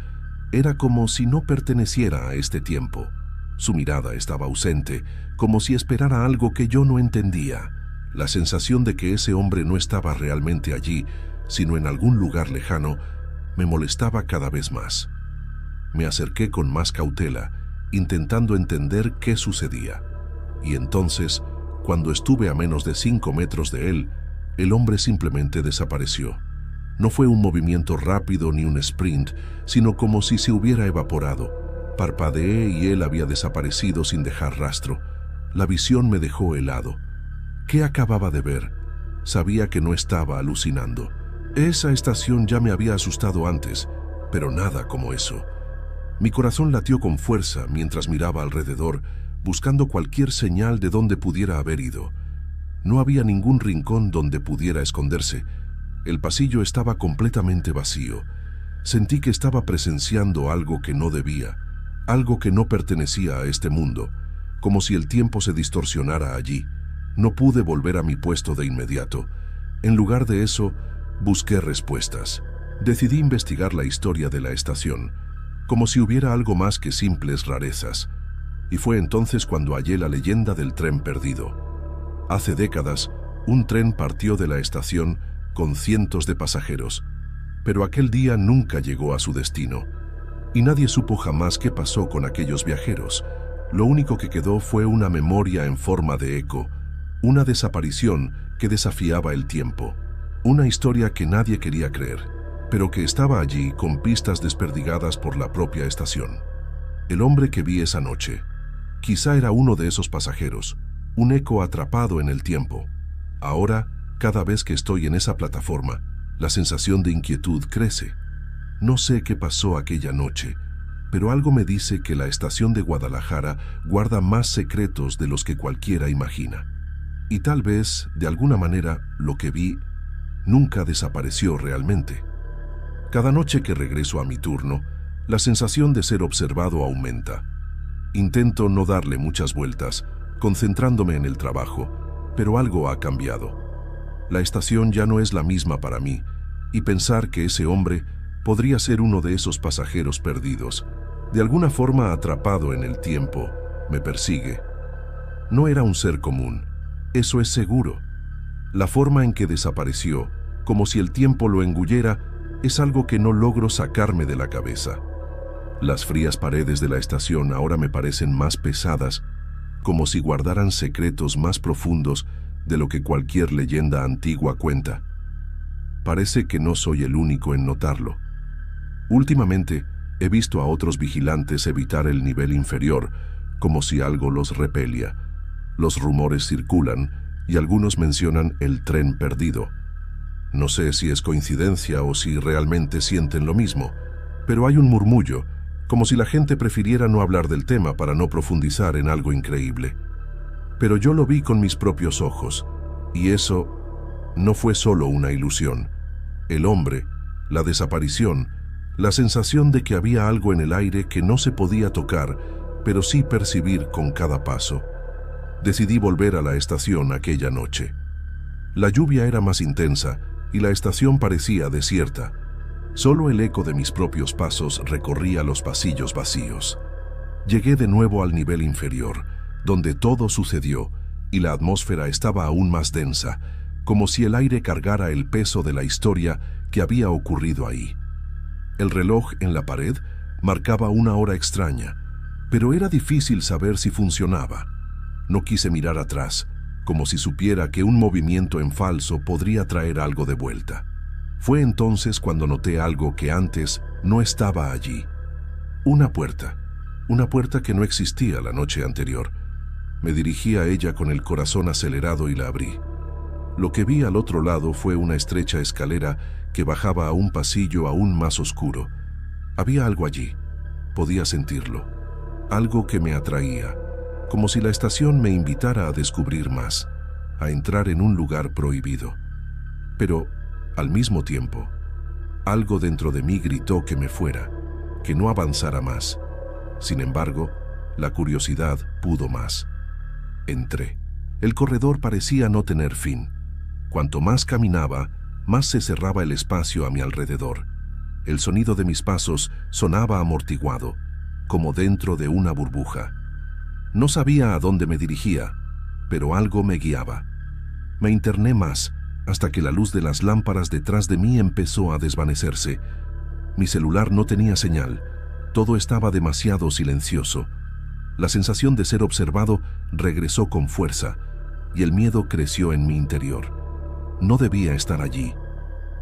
Era como si no perteneciera a este tiempo. Su mirada estaba ausente, como si esperara algo que yo no entendía. La sensación de que ese hombre no estaba realmente allí, sino en algún lugar lejano, me molestaba cada vez más. Me acerqué con más cautela, intentando entender qué sucedía. Y entonces, cuando estuve a menos de 5 metros de él, el hombre simplemente desapareció. No fue un movimiento rápido ni un sprint, sino como si se hubiera evaporado. Parpadeé y él había desaparecido sin dejar rastro. La visión me dejó helado. ¿Qué acababa de ver? Sabía que no estaba alucinando. Esa estación ya me había asustado antes, pero nada como eso. Mi corazón latió con fuerza mientras miraba alrededor, buscando cualquier señal de dónde pudiera haber ido. No había ningún rincón donde pudiera esconderse. El pasillo estaba completamente vacío. Sentí que estaba presenciando algo que no debía, algo que no pertenecía a este mundo, como si el tiempo se distorsionara allí. No pude volver a mi puesto de inmediato. En lugar de eso, busqué respuestas. Decidí investigar la historia de la estación, como si hubiera algo más que simples rarezas. Y fue entonces cuando hallé la leyenda del tren perdido. Hace décadas, un tren partió de la estación con cientos de pasajeros, pero aquel día nunca llegó a su destino. y nadie supo jamás qué pasó con aquellos viajeros. Lo único que quedó fue una memoria en forma de eco, una desaparición que desafiaba el tiempo, una historia que nadie quería creer, pero que estaba allí con pistas desperdigadas por la propia estación. El hombre que vi esa noche, quizá era uno de esos pasajeros, un eco atrapado en el tiempo. Ahora, cada vez que estoy en esa plataforma, la sensación de inquietud crece. No sé qué pasó aquella noche, pero algo me dice que la estación de Guadalajara guarda más secretos de los que cualquiera imagina. Y tal vez, de alguna manera, lo que vi nunca desapareció realmente. Cada noche que regreso a mi turno, la sensación de ser observado aumenta. Intento no darle muchas vueltas, concentrándome en el trabajo, pero algo ha cambiado. La estación ya no es la misma para mí, y pensar que ese hombre podría ser uno de esos pasajeros perdidos, de alguna forma atrapado en el tiempo, me persigue. No era un ser común, eso es seguro. La forma en que desapareció, como si el tiempo lo engullera, es algo que no logro sacarme de la cabeza. Las frías paredes de la estación ahora me parecen más pesadas, como si guardaran secretos más profundos de lo que cualquier leyenda antigua cuenta. Parece que no soy el único en notarlo. Últimamente, he visto a otros vigilantes evitar el nivel inferior, como si algo los repelia. Los rumores circulan y algunos mencionan el tren perdido. No sé si es coincidencia o si realmente sienten lo mismo, pero hay un murmullo, como si la gente prefiriera no hablar del tema para no profundizar en algo increíble. Pero yo lo vi con mis propios ojos, y eso no fue solo una ilusión. El hombre, la desaparición, la sensación de que había algo en el aire que no se podía tocar, pero sí percibir con cada paso. Decidí volver a la estación aquella noche. La lluvia era más intensa y la estación parecía desierta. Solo el eco de mis propios pasos recorría los pasillos vacíos. Llegué de nuevo al nivel inferior, donde todo sucedió y la atmósfera estaba aún más densa, como si el aire cargara el peso de la historia que había ocurrido ahí. El reloj en la pared marcaba una hora extraña, pero era difícil saber si funcionaba. No quise mirar atrás, como si supiera que un movimiento en falso podría traer algo de vuelta. Fue entonces cuando noté algo que antes no estaba allí. Una puerta que no existía la noche anterior. Me dirigí a ella con el corazón acelerado y la abrí. Lo que vi al otro lado fue una estrecha escalera que bajaba a un pasillo aún más oscuro. Había algo allí, podía sentirlo, algo que me atraía, como si la estación me invitara a descubrir más, a entrar en un lugar prohibido. Pero, al mismo tiempo, algo dentro de mí gritó que me fuera, que no avanzara más. Sin embargo, la curiosidad pudo más. Entré. El corredor parecía no tener fin. Cuanto más caminaba, más se cerraba el espacio a mi alrededor. El sonido de mis pasos sonaba amortiguado, como dentro de una burbuja. No sabía a dónde me dirigía, pero algo me guiaba. Me interné más, hasta que la luz de las lámparas detrás de mí empezó a desvanecerse. Mi celular no tenía señal, todo estaba demasiado silencioso. La sensación de ser observado regresó con fuerza, y el miedo creció en mi interior. No debía estar allí.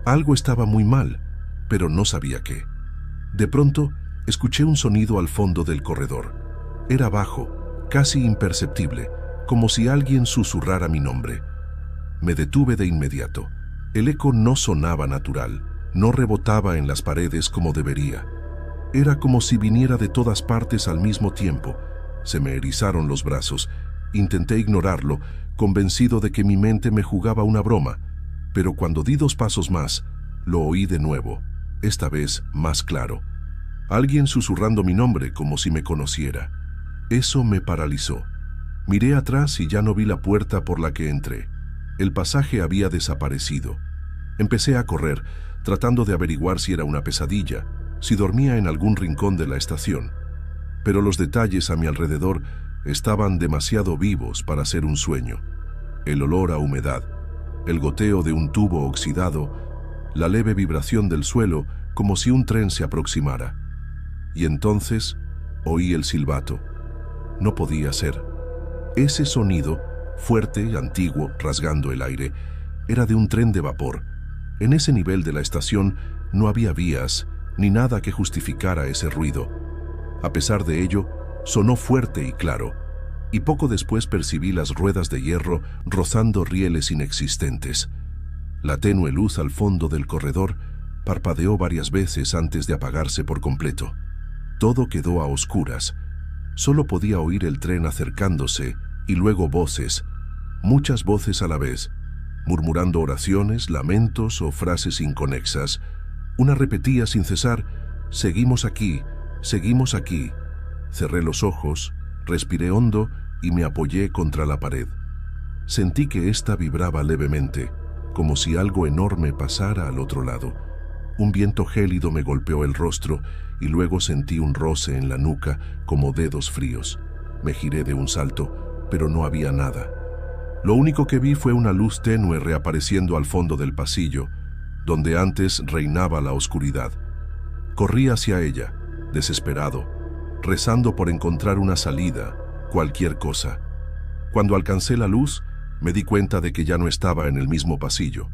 Algo estaba muy mal, pero no sabía qué. De pronto, escuché un sonido al fondo del corredor. Era bajo, casi imperceptible, como si alguien susurrara mi nombre. Me detuve de inmediato. El eco no sonaba natural, no rebotaba en las paredes como debería. Era como si viniera de todas partes al mismo tiempo. Se me erizaron los brazos. Intenté ignorarlo, convencido de que mi mente me jugaba una broma, pero cuando di 2 pasos más, lo oí de nuevo, esta vez más claro. Alguien susurrando mi nombre como si me conociera. Eso me paralizó. Miré atrás y ya no vi la puerta por la que entré. El pasaje había desaparecido. Empecé a correr, tratando de averiguar si era una pesadilla, si dormía en algún rincón de la estación. Pero los detalles a mi alrededor estaban demasiado vivos para ser un sueño. El olor a humedad, el goteo de un tubo oxidado, la leve vibración del suelo como si un tren se aproximara. Y entonces oí el silbato. No podía ser. Ese sonido, fuerte, antiguo, rasgando el aire, era de un tren de vapor. En ese nivel de la estación no había vías ni nada que justificara ese ruido. A pesar de ello, sonó fuerte y claro, y poco después percibí las ruedas de hierro rozando rieles inexistentes. La tenue luz al fondo del corredor parpadeó varias veces antes de apagarse por completo. Todo quedó a oscuras. Solo podía oír el tren acercándose y luego voces, muchas voces a la vez, murmurando oraciones, lamentos o frases inconexas. Una repetía sin cesar, seguimos aquí, seguimos aquí. Cerré los ojos, respiré hondo y me apoyé contra la pared. Sentí que ésta vibraba levemente, como si algo enorme pasara al otro lado. Un viento gélido me golpeó el rostro y luego sentí un roce en la nuca como dedos fríos. Me giré de un salto, pero no había nada. Lo único que vi fue una luz tenue reapareciendo al fondo del pasillo, donde antes reinaba la oscuridad. Corrí hacia ella, desesperado, rezando por encontrar una salida, cualquier cosa. Cuando alcancé la luz, me di cuenta de que ya no estaba en el mismo pasillo.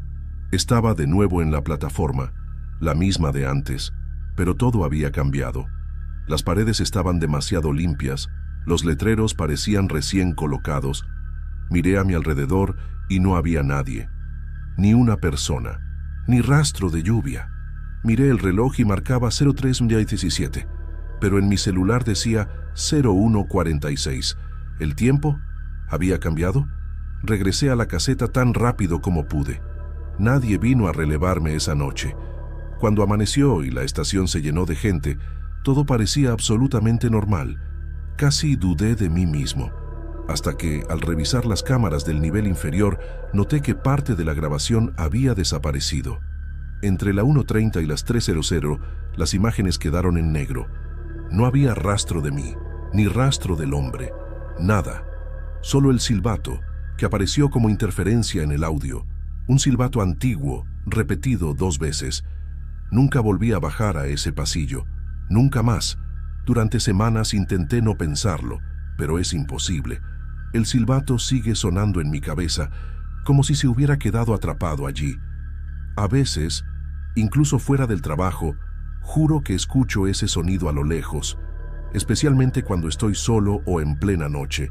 Estaba de nuevo en la plataforma, la misma de antes, pero todo había cambiado. Las paredes estaban demasiado limpias, los letreros parecían recién colocados. Miré a mi alrededor y no había nadie, ni una persona, ni rastro de lluvia. Miré el reloj y marcaba 03:17, pero en mi celular decía 01:46. ¿El tiempo había cambiado? Regresé a la caseta tan rápido como pude. Nadie vino a relevarme esa noche. Cuando amaneció y la estación se llenó de gente, todo parecía absolutamente normal. Casi dudé de mí mismo, hasta que, al revisar las cámaras del nivel inferior, noté que parte de la grabación había desaparecido. Entre la 1:30 y las 3:00, las imágenes quedaron en negro. No había rastro de mí, ni rastro del hombre, nada. Solo el silbato, que apareció como interferencia en el audio, un silbato antiguo, repetido 2 veces. Nunca volví a bajar a ese pasillo, nunca más. Durante semanas intenté no pensarlo, pero es imposible. El silbato sigue sonando en mi cabeza, como si se hubiera quedado atrapado allí. A veces, incluso fuera del trabajo, juro que escucho ese sonido a lo lejos, especialmente cuando estoy solo o en plena noche.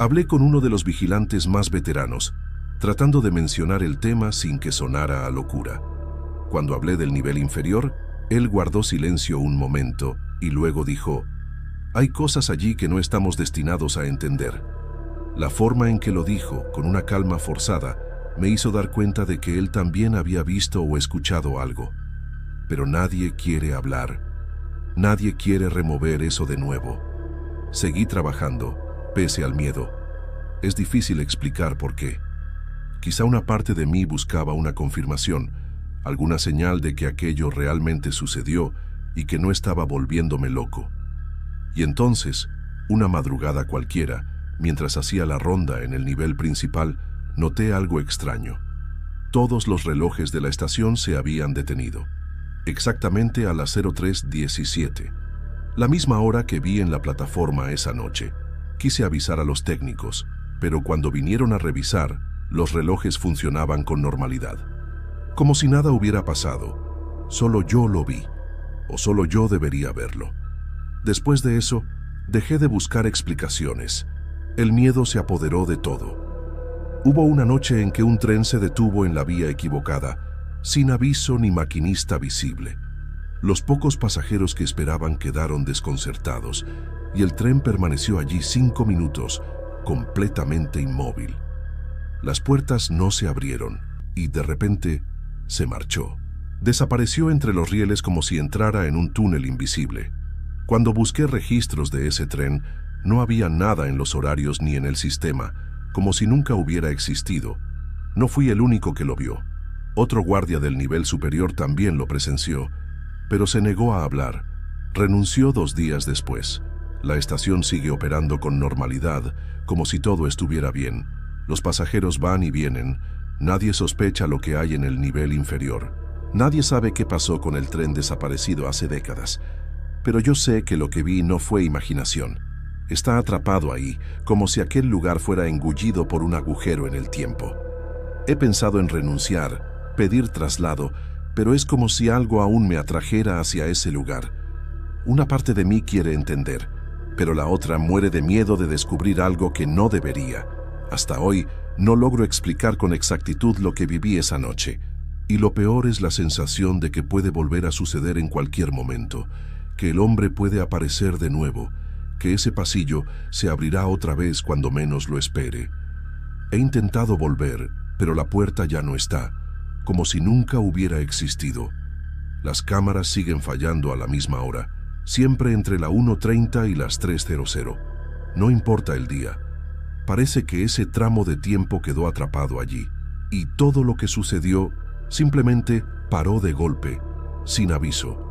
Hablé con uno de los vigilantes más veteranos, tratando de mencionar el tema sin que sonara a locura. Cuando hablé del nivel inferior, él guardó silencio un momento y luego dijo: «Hay cosas allí que no estamos destinados a entender». La forma en que lo dijo, con una calma forzada, me hizo dar cuenta de que él también había visto o escuchado algo. Pero nadie quiere hablar. Nadie quiere remover eso de nuevo. Seguí trabajando, pese al miedo. Es difícil explicar por qué. Quizá una parte de mí buscaba una confirmación, alguna señal de que aquello realmente sucedió y que no estaba volviéndome loco. Y entonces, una madrugada cualquiera, mientras hacía la ronda en el nivel principal, noté algo extraño. Todos los relojes de la estación se habían detenido, exactamente a las 03:17, la misma hora que vi en la plataforma esa noche. Quise avisar a los técnicos, pero cuando vinieron a revisar, los relojes funcionaban con normalidad. Como si nada hubiera pasado. Solo yo lo vi, o solo yo debería verlo. Después de eso, dejé de buscar explicaciones. El miedo se apoderó de todo. Hubo una noche en que un tren se detuvo en la vía equivocada, sin aviso ni maquinista visible. Los pocos pasajeros que esperaban quedaron desconcertados, y el tren permaneció allí 5 minutos, completamente inmóvil. Las puertas no se abrieron, y de repente se marchó. Desapareció entre los rieles como si entrara en un túnel invisible. Cuando busqué registros de ese tren, no había nada en los horarios ni en el sistema, como si nunca hubiera existido. No fui el único que lo vio. Otro guardia del nivel superior también lo presenció, pero se negó a hablar. Renunció 2 días después. La estación sigue operando con normalidad, como si todo estuviera bien. Los pasajeros van y vienen. Nadie sospecha lo que hay en el nivel inferior. Nadie sabe qué pasó con el tren desaparecido hace décadas. Pero yo sé que lo que vi no fue imaginación. Está atrapado ahí, como si aquel lugar fuera engullido por un agujero en el tiempo. He pensado en renunciar, pedir traslado, pero es como si algo aún me atrajera hacia ese lugar. Una parte de mí quiere entender, pero la otra muere de miedo de descubrir algo que no debería. Hasta hoy no logro explicar con exactitud lo que viví esa noche. Y lo peor es la sensación de que puede volver a suceder en cualquier momento, que el hombre puede aparecer de nuevo, que ese pasillo se abrirá otra vez cuando menos lo espere. He intentado volver, pero la puerta ya no está, como si nunca hubiera existido. Las cámaras siguen fallando a la misma hora, siempre entre la 1:30 y las 3:00. No importa el día. Parece que ese tramo de tiempo quedó atrapado allí, y todo lo que sucedió simplemente paró de golpe, sin aviso,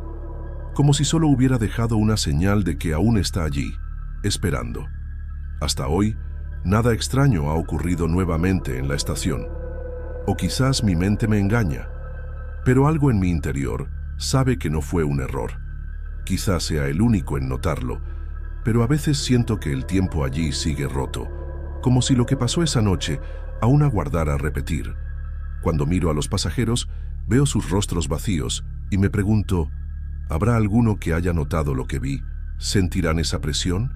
como si solo hubiera dejado una señal de que aún está allí, esperando. Hasta hoy, nada extraño ha ocurrido nuevamente en la estación. O quizás mi mente me engaña, pero algo en mi interior sabe que no fue un error. Quizás sea el único en notarlo, pero a veces siento que el tiempo allí sigue roto, como si lo que pasó esa noche aún aguardara repetir. Cuando miro a los pasajeros, veo sus rostros vacíos y me pregunto, ¿habrá alguno que haya notado lo que vi? ¿Sentirán esa presión?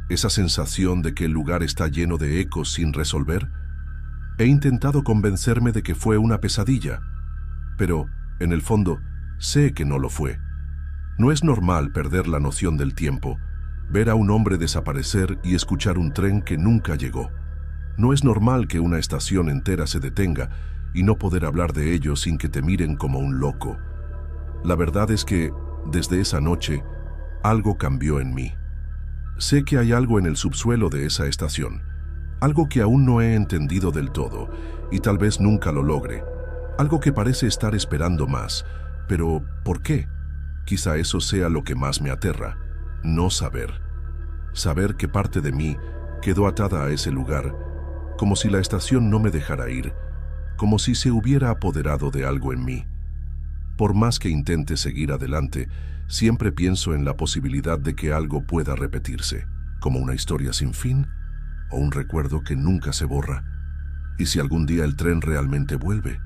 ¿Esa sensación de que el lugar está lleno de ecos sin resolver? He intentado convencerme de que fue una pesadilla, pero, en el fondo, sé que no lo fue. No es normal perder la noción del tiempo, ver a un hombre desaparecer y escuchar un tren que nunca llegó. No es normal que una estación entera se detenga y no poder hablar de ello sin que te miren como un loco. La verdad es que, desde esa noche, algo cambió en mí. Sé que hay algo en el subsuelo de esa estación, algo que aún no he entendido del todo, y tal vez nunca lo logre. Algo que parece estar esperando más. Pero, ¿por qué? Quizá eso sea lo que más me aterra. No saber. Saber que parte de mí quedó atada a ese lugar, como si la estación no me dejara ir, como si se hubiera apoderado de algo en mí. Por más que intente seguir adelante, siempre pienso en la posibilidad de que algo pueda repetirse, como una historia sin fin o un recuerdo que nunca se borra. ¿Y si algún día el tren realmente vuelve?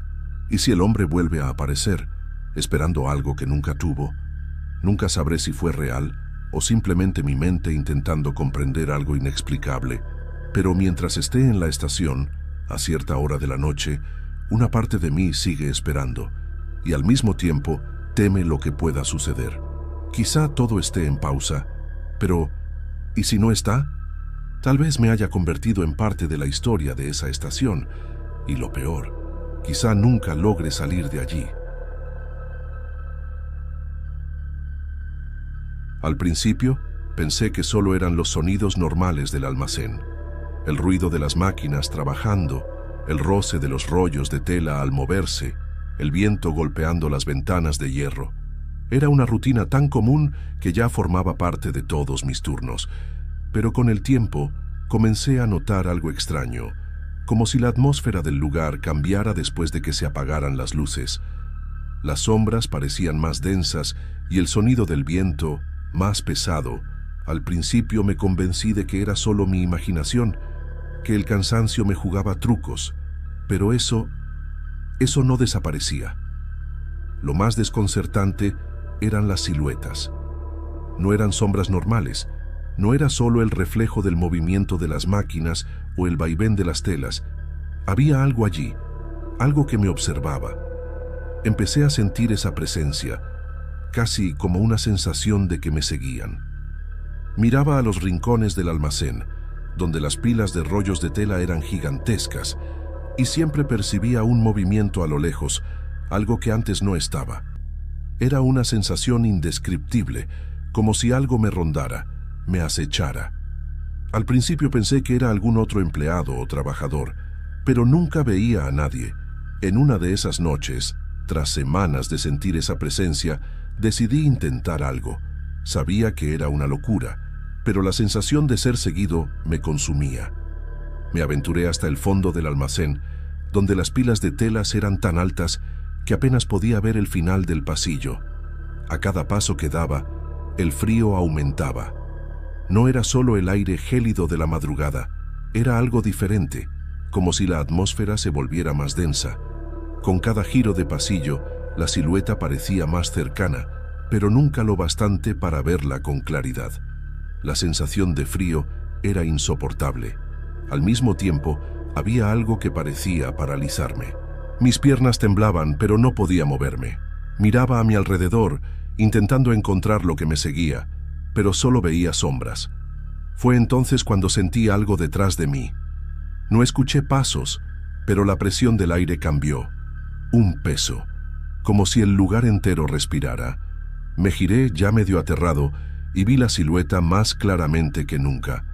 ¿Y si el hombre vuelve a aparecer, esperando algo que nunca tuvo? Nunca sabré si fue real o simplemente mi mente intentando comprender algo inexplicable. Pero mientras esté en la estación, a cierta hora de la noche, una parte de mí sigue esperando y al mismo tiempo teme lo que pueda suceder. Quizá todo esté en pausa, pero ¿y si no está? Tal vez me haya convertido en parte de la historia de esa estación, y lo peor, quizá nunca logre salir de allí. Al principio, pensé que solo eran los sonidos normales del almacén, el ruido de las máquinas trabajando, el roce de los rollos de tela al moverse, el viento golpeando las ventanas de hierro. Era una rutina tan común que ya formaba parte de todos mis turnos, pero con el tiempo comencé a notar algo extraño, como si la atmósfera del lugar cambiara después de que se apagaran las luces. Las sombras parecían más densas y el sonido del viento más pesado. Al principio me convencí de que era solo mi imaginación, que el cansancio me jugaba trucos, pero eso no desaparecía. Lo más desconcertante eran las siluetas. No eran sombras normales, no era solo el reflejo del movimiento de las máquinas o el vaivén de las telas. Había algo allí, algo que me observaba. Empecé a sentir esa presencia, casi como una sensación de que me seguían. Miraba a los rincones del almacén, donde las pilas de rollos de tela eran gigantescas, y siempre percibía un movimiento a lo lejos, algo que antes no estaba. Era una sensación indescriptible, como si algo me rondara, me acechara. Al principio pensé que era algún otro empleado o trabajador, pero nunca veía a nadie. En una de esas noches, tras semanas de sentir esa presencia, decidí intentar algo. Sabía que era una locura, pero la sensación de ser seguido me consumía. Me aventuré hasta el fondo del almacén, donde las pilas de telas eran tan altas que apenas podía ver el final del pasillo. A cada paso que daba, El frío aumentaba. No era solo el aire gélido de la madrugada, era algo diferente, como si la atmósfera se volviera más densa. Con cada giro de pasillo, la silueta parecía más cercana, pero nunca lo bastante para verla con claridad. La sensación de frío era insoportable. Al mismo tiempo, había algo que parecía paralizarme. Mis piernas temblaban, pero no podía moverme. Miraba a mi alrededor, intentando encontrar lo que me seguía, pero solo veía sombras. Fue entonces cuando sentí algo detrás de mí. No escuché pasos, pero la presión del aire cambió. Un peso, como si el lugar entero respirara. Me giré ya medio aterrado y vi la silueta más claramente que nunca.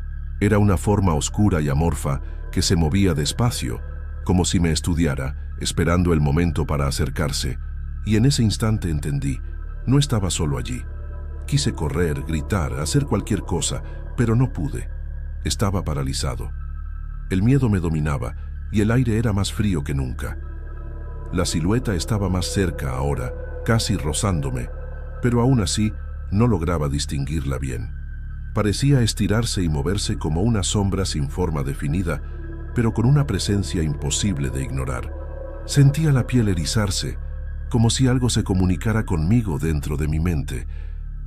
Era una forma oscura y amorfa que se movía despacio, como si me estudiara, esperando el momento para acercarse, y en ese instante entendí, no estaba solo allí. Quise correr, gritar, hacer cualquier cosa, pero no pude. Estaba paralizado. El miedo me dominaba y el aire era más frío que nunca. La silueta estaba más cerca ahora, casi rozándome, pero aún así no lograba distinguirla bien. Parecía estirarse y moverse como una sombra sin forma definida, pero con una presencia imposible de ignorar. Sentía la piel erizarse, como si algo se comunicara conmigo dentro de mi mente,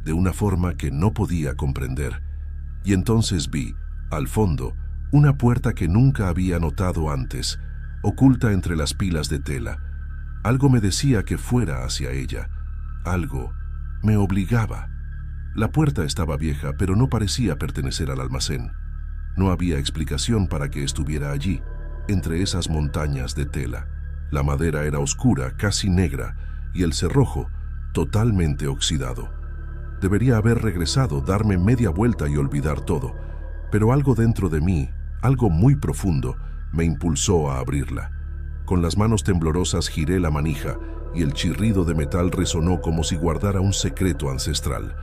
de una forma que no podía comprender. Y entonces vi, al fondo, una puerta que nunca había notado antes, oculta entre las pilas de tela. Algo me decía que fuera hacia ella. Algo me obligaba. La puerta estaba vieja, pero no parecía pertenecer al almacén. No había explicación para que estuviera allí, entre esas montañas de tela. La madera era oscura, casi negra, y el cerrojo totalmente oxidado. Debería haber regresado, darme media vuelta y olvidar todo, pero algo dentro de mí, algo muy profundo, me impulsó a abrirla. Con las manos temblorosas giré la manija y el chirrido de metal resonó como si guardara un secreto ancestral.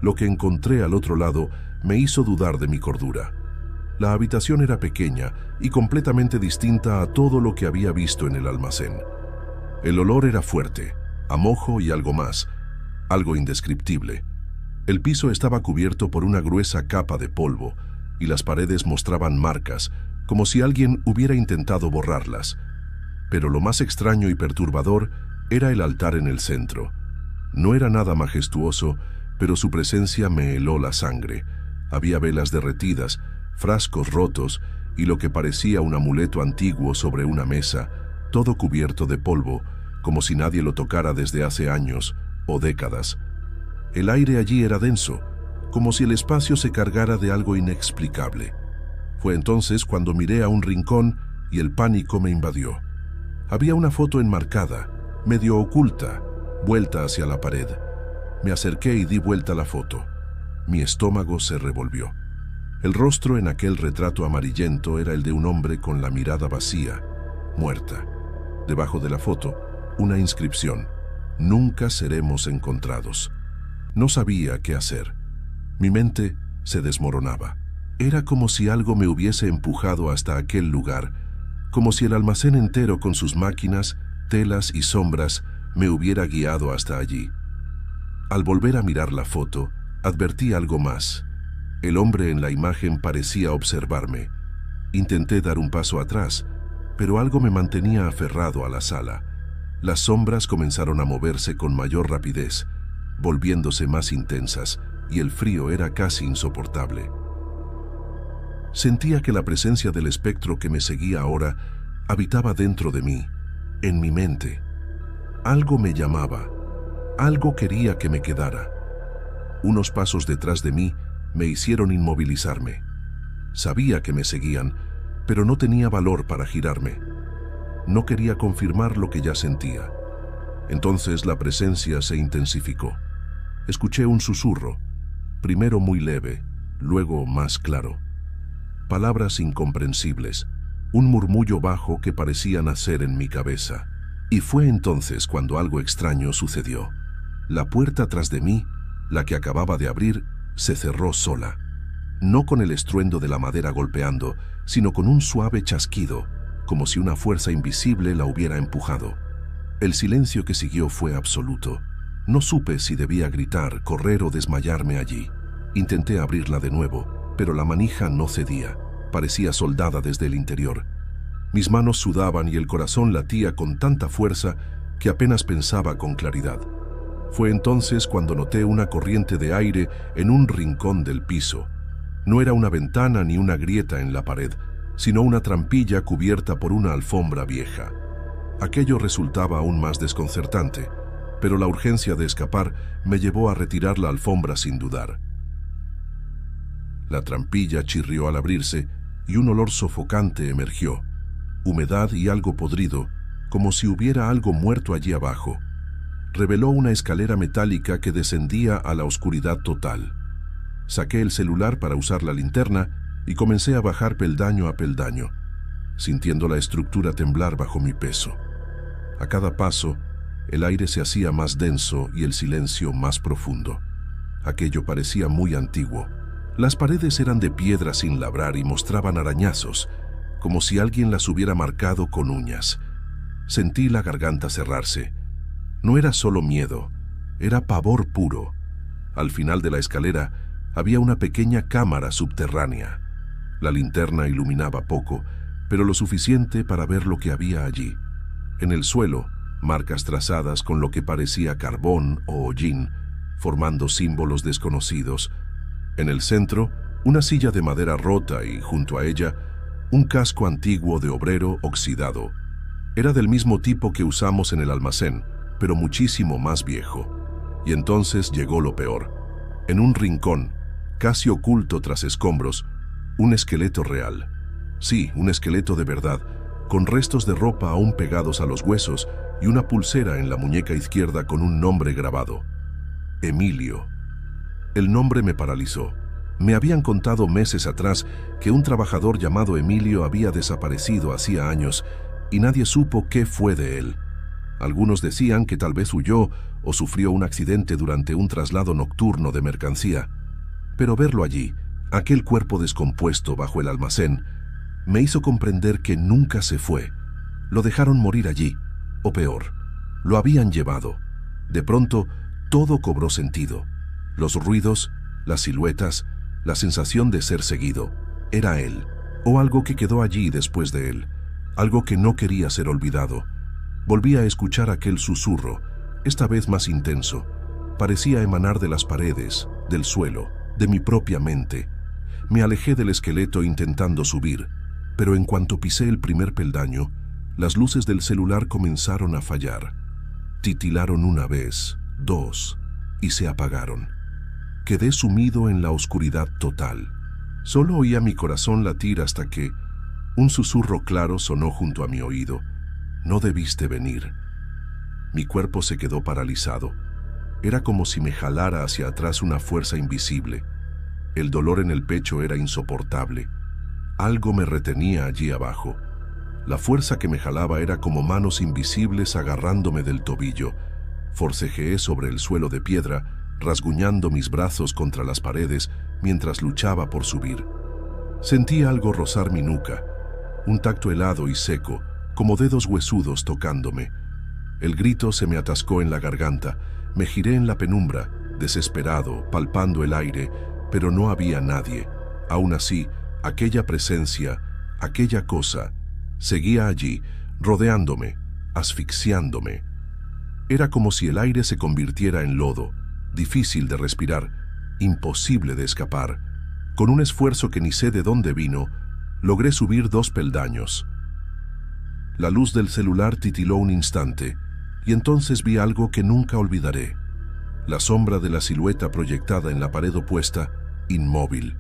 Lo que encontré al otro lado me hizo dudar de mi cordura. La habitación era pequeña y completamente distinta a todo lo que había visto en el almacén. El olor era fuerte, a mojo y algo más, algo indescriptible. El piso estaba cubierto por una gruesa capa de polvo y las paredes mostraban marcas, como si alguien hubiera intentado borrarlas. Pero lo más extraño y perturbador era el altar en el centro. No era nada majestuoso, pero su presencia me heló la sangre. Había velas derretidas, frascos rotos y lo que parecía un amuleto antiguo sobre una mesa, todo cubierto de polvo, como si nadie lo tocara desde hace años o décadas. El aire allí era denso, como si el espacio se cargara de algo inexplicable. Fue entonces cuando miré a un rincón y el pánico me invadió. Había una foto enmarcada, medio oculta, vuelta hacia la pared. Me acerqué y di vuelta a la foto. Mi estómago se revolvió. El rostro en aquel retrato amarillento era el de un hombre con la mirada vacía, muerta. Debajo de la foto, una inscripción: nunca seremos encontrados. No sabía qué hacer. Mi mente se desmoronaba. Era como si algo me hubiese empujado hasta aquel lugar, como si el almacén entero con sus máquinas, telas y sombras me hubiera guiado hasta allí. Al volver a mirar la foto, advertí algo más. El hombre en la imagen parecía observarme. Intenté dar un paso atrás, pero algo me mantenía aferrado a la sala. Las sombras comenzaron a moverse con mayor rapidez, volviéndose más intensas, y el frío era casi insoportable. Sentía que la presencia del espectro que me seguía ahora habitaba dentro de mí, en mi mente. Algo me llamaba, algo quería que me quedara. Unos pasos detrás de mí me hicieron inmovilizarme. Sabía que me seguían, pero no tenía valor para girarme. No quería confirmar lo que ya sentía. Entonces la presencia se intensificó. Escuché un susurro, primero muy leve, luego más claro. Palabras incomprensibles, un murmullo bajo que parecía nacer en mi cabeza. Y fue entonces cuando algo extraño sucedió. La puerta tras de mí, la que acababa de abrir, se cerró sola. No con el estruendo de la madera golpeando, sino con un suave chasquido, como si una fuerza invisible la hubiera empujado. El silencio que siguió fue absoluto. No supe si debía gritar, correr o desmayarme allí. Intenté abrirla de nuevo, pero la manija no cedía. Parecía soldada desde el interior. Mis manos sudaban y el corazón latía con tanta fuerza que apenas pensaba con claridad. Fue entonces cuando noté una corriente de aire en un rincón del piso. No era una ventana ni una grieta en la pared, sino una trampilla cubierta por una alfombra vieja. Aquello resultaba aún más desconcertante, pero la urgencia de escapar me llevó a retirar la alfombra sin dudar. La trampilla chirrió al abrirse y un olor sofocante emergió. Humedad y algo podrido, como si hubiera algo muerto allí abajo. Reveló una escalera metálica que descendía a la oscuridad total. Saqué el celular para usar la linterna y comencé a bajar peldaño a peldaño, sintiendo la estructura temblar bajo mi peso. A cada paso, el aire se hacía más denso y el silencio más profundo. Aquello parecía muy antiguo. Las paredes eran de piedra sin labrar y mostraban arañazos, como si alguien las hubiera marcado con uñas. Sentí la garganta cerrarse. No era solo miedo, era pavor puro. Al final de la escalera había una pequeña cámara subterránea. La linterna iluminaba poco, pero lo suficiente para ver lo que había allí. En el suelo, marcas trazadas con lo que parecía carbón o hollín, formando símbolos desconocidos. En el centro, una silla de madera rota y, junto a ella, un casco antiguo de obrero oxidado. Era del mismo tipo que usamos en el almacén, pero muchísimo más viejo. Y entonces llegó lo peor. En un rincón, casi oculto tras escombros, un esqueleto real. Sí, un esqueleto de verdad, con restos de ropa aún pegados a los huesos y una pulsera en la muñeca izquierda con un nombre grabado. Emilio. El nombre me paralizó. Me habían contado meses atrás que un trabajador llamado Emilio había desaparecido hacía años y nadie supo qué fue de él. Algunos decían que tal vez huyó o sufrió un accidente durante un traslado nocturno de mercancía. Pero verlo allí, aquel cuerpo descompuesto bajo el almacén, me hizo comprender que nunca se fue. Lo dejaron morir allí, o peor, lo habían llevado. De pronto, todo cobró sentido. Los ruidos, las siluetas, la sensación de ser seguido. Era él, o algo que quedó allí después de él, algo que no quería ser olvidado. Volví a escuchar aquel susurro, esta vez más intenso. Parecía emanar de las paredes, del suelo, de mi propia mente. Me alejé del esqueleto intentando subir, pero en cuanto pisé el primer peldaño, las luces del celular comenzaron a fallar. Titilaron una vez, dos, y se apagaron. Quedé sumido en la oscuridad total. Solo oía mi corazón latir hasta que un susurro claro sonó junto a mi oído. No debiste venir. Mi cuerpo se quedó paralizado. Era como si me jalara hacia atrás una fuerza invisible. El dolor en el pecho era insoportable. Algo me retenía allí abajo. La fuerza que me jalaba era como manos invisibles agarrándome del tobillo. Forcejeé sobre el suelo de piedra, rasguñando mis brazos contra las paredes mientras luchaba por subir. Sentí algo rozar mi nuca, un tacto helado y seco, como dedos huesudos tocándome. El grito se me atascó en la garganta. Me giré en la penumbra, desesperado, palpando el aire, pero no había nadie. Aún así, aquella presencia, aquella cosa, seguía allí, rodeándome, asfixiándome. Era como si el aire se convirtiera en lodo, difícil de respirar, imposible de escapar. Con un esfuerzo que ni sé de dónde vino, logré subir 2 peldaños. La luz del celular titiló un instante, y entonces vi algo que nunca olvidaré. La sombra de la silueta proyectada en la pared opuesta, inmóvil.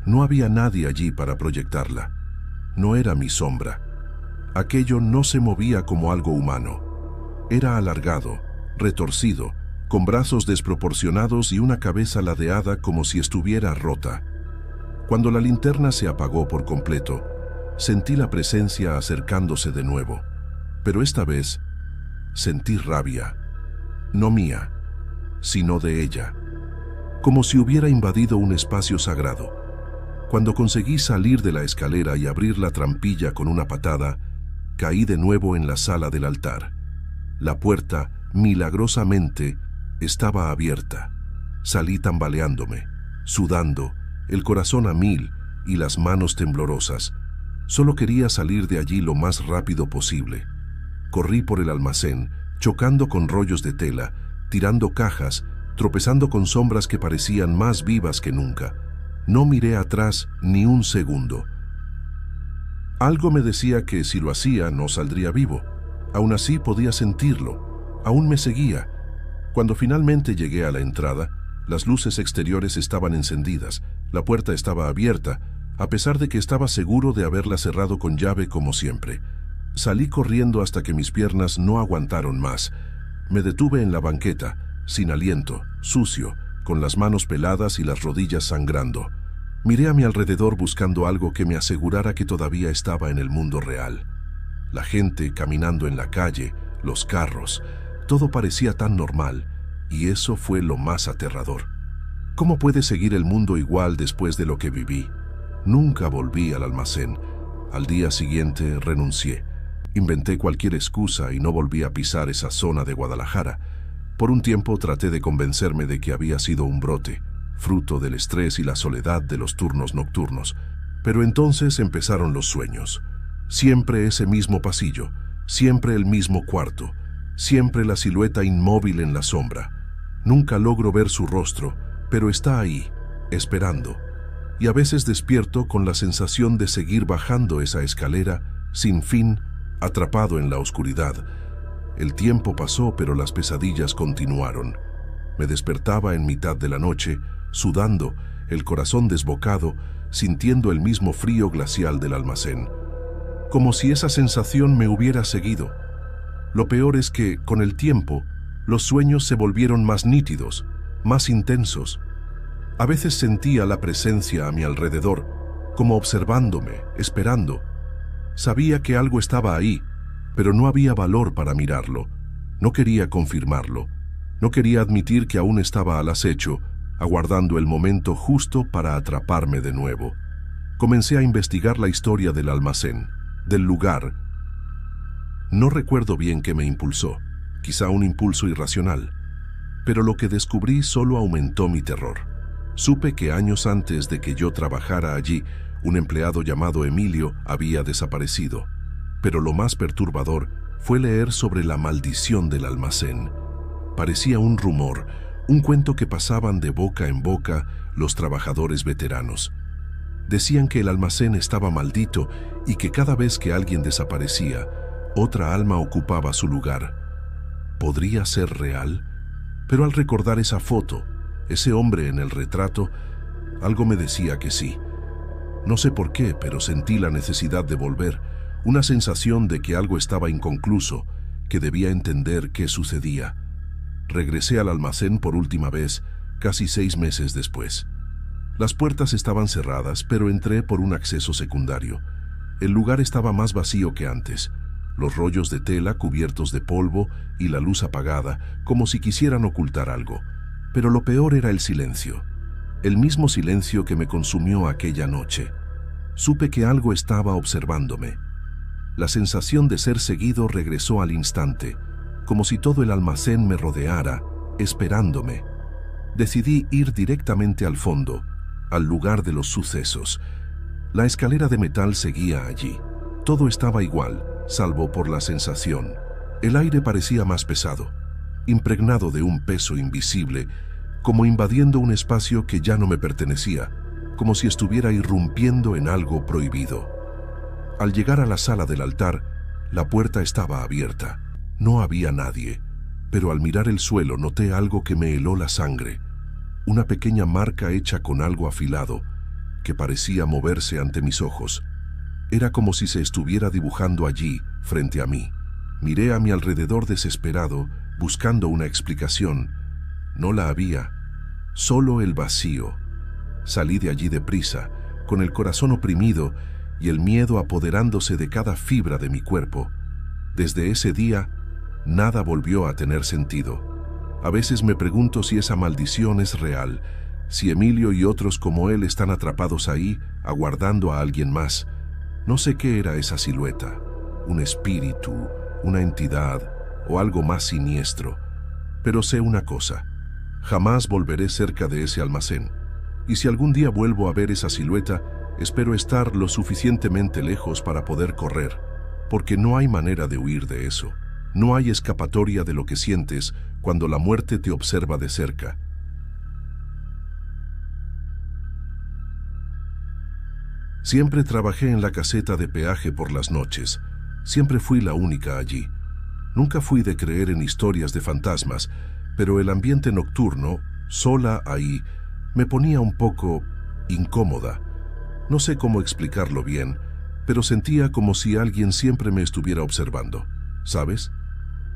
No había nadie allí para proyectarla. No era mi sombra. Aquello no se movía como algo humano. Era alargado, retorcido, con brazos desproporcionados y una cabeza ladeada como si estuviera rota. Cuando la linterna se apagó por completo, sentí la presencia acercándose de nuevo, pero esta vez sentí rabia, no mía, sino de ella, como si hubiera invadido un espacio sagrado. Cuando conseguí salir de la escalera y abrir la trampilla con una patada, caí de nuevo en la sala del altar. La puerta, milagrosamente, estaba abierta. Salí tambaleándome, sudando, el corazón a mil y las manos temblorosas. Solo quería salir de allí lo más rápido posible. Corrí por el almacén, chocando con rollos de tela, tirando cajas, tropezando con sombras que parecían más vivas que nunca. No miré atrás ni un segundo. Algo me decía que si lo hacía no saldría vivo. Aún así podía sentirlo. Aún me seguía. Cuando finalmente llegué a la entrada, las luces exteriores estaban encendidas, la puerta estaba abierta, a pesar de que estaba seguro de haberla cerrado con llave como siempre. Salí corriendo hasta que mis piernas no aguantaron más. Me detuve en la banqueta, sin aliento, sucio, con las manos peladas y las rodillas sangrando. Miré a mi alrededor buscando algo que me asegurara que todavía estaba en el mundo real. La gente caminando en la calle, los carros, todo parecía tan normal, y eso fue lo más aterrador. ¿Cómo puede seguir el mundo igual después de lo que viví? Nunca volví al almacén. Al día siguiente renuncié. Inventé cualquier excusa y no volví a pisar esa zona de Guadalajara. Por un tiempo traté de convencerme de que había sido un brote, fruto del estrés y la soledad de los turnos nocturnos. Pero entonces empezaron los sueños. Siempre ese mismo pasillo, siempre el mismo cuarto, siempre la silueta inmóvil en la sombra. Nunca logro ver su rostro, pero está ahí, esperando. Y a veces despierto con la sensación de seguir bajando esa escalera, sin fin, atrapado en la oscuridad. El tiempo pasó, pero las pesadillas continuaron. Me despertaba en mitad de la noche, sudando, el corazón desbocado, sintiendo el mismo frío glacial del almacén. Como si esa sensación me hubiera seguido. Lo peor es que, con el tiempo, los sueños se volvieron más nítidos, más intensos. A veces sentía la presencia a mi alrededor, como observándome, esperando. Sabía que algo estaba ahí, pero no había valor para mirarlo. No quería confirmarlo. No quería admitir que aún estaba al acecho, aguardando el momento justo para atraparme de nuevo. Comencé a investigar la historia del almacén, del lugar. No recuerdo bien qué me impulsó, quizá un impulso irracional, pero lo que descubrí solo aumentó mi terror. Supe que años antes de que yo trabajara allí, un empleado llamado Emilio había desaparecido. Pero lo más perturbador fue leer sobre la maldición del almacén. Parecía un rumor, un cuento que pasaban de boca en boca los trabajadores veteranos. Decían que el almacén estaba maldito y que cada vez que alguien desaparecía, otra alma ocupaba su lugar. ¿Podría ser real? Pero al recordar esa foto, ese hombre en el retrato, algo me decía que sí. No sé por qué, pero sentí la necesidad de volver, una sensación de que algo estaba inconcluso, que debía entender qué sucedía. Regresé al almacén por última vez, casi 6 meses después. Las puertas estaban cerradas, pero entré por un acceso secundario. El lugar estaba más vacío que antes, los rollos de tela cubiertos de polvo y la luz apagada, como si quisieran ocultar algo. Pero lo peor era el silencio. El mismo silencio que me consumió aquella noche. Supe que algo estaba observándome. La sensación de ser seguido regresó al instante, como si todo el almacén me rodeara, esperándome. Decidí ir directamente al fondo, al lugar de los sucesos. La escalera de metal seguía allí. Todo estaba igual, salvo por la sensación. El aire parecía más pesado, impregnado de un peso invisible, como invadiendo un espacio que ya no me pertenecía, como si estuviera irrumpiendo en algo prohibido. Al llegar a la sala del altar, la puerta estaba abierta. No había nadie, pero al mirar el suelo noté algo que me heló la sangre, una pequeña marca hecha con algo afilado, que parecía moverse ante mis ojos. Era como si se estuviera dibujando allí, frente a mí. Miré a mi alrededor desesperado, buscando una explicación. No la había, solo el vacío. Salí de allí deprisa, con el corazón oprimido y el miedo apoderándose de cada fibra de mi cuerpo. Desde ese día, nada volvió a tener sentido. A veces me pregunto si esa maldición es real, si Emilio y otros como él están atrapados ahí, aguardando a alguien más. No sé qué era esa silueta, un espíritu, una entidad o algo más siniestro. Pero sé una cosa, Jamás volveré cerca de ese almacén. Y si algún día vuelvo a ver esa silueta, espero estar lo suficientemente lejos para poder correr, porque no hay manera de huir de eso. No hay escapatoria de lo que sientes cuando la muerte te observa de cerca. Siempre trabajé en la caseta de peaje por las noches. Siempre fui la única allí. Nunca fui de creer en historias de fantasmas, pero el ambiente nocturno, sola ahí, me ponía un poco incómoda. No sé cómo explicarlo bien, pero sentía como si alguien siempre me estuviera observando, ¿sabes?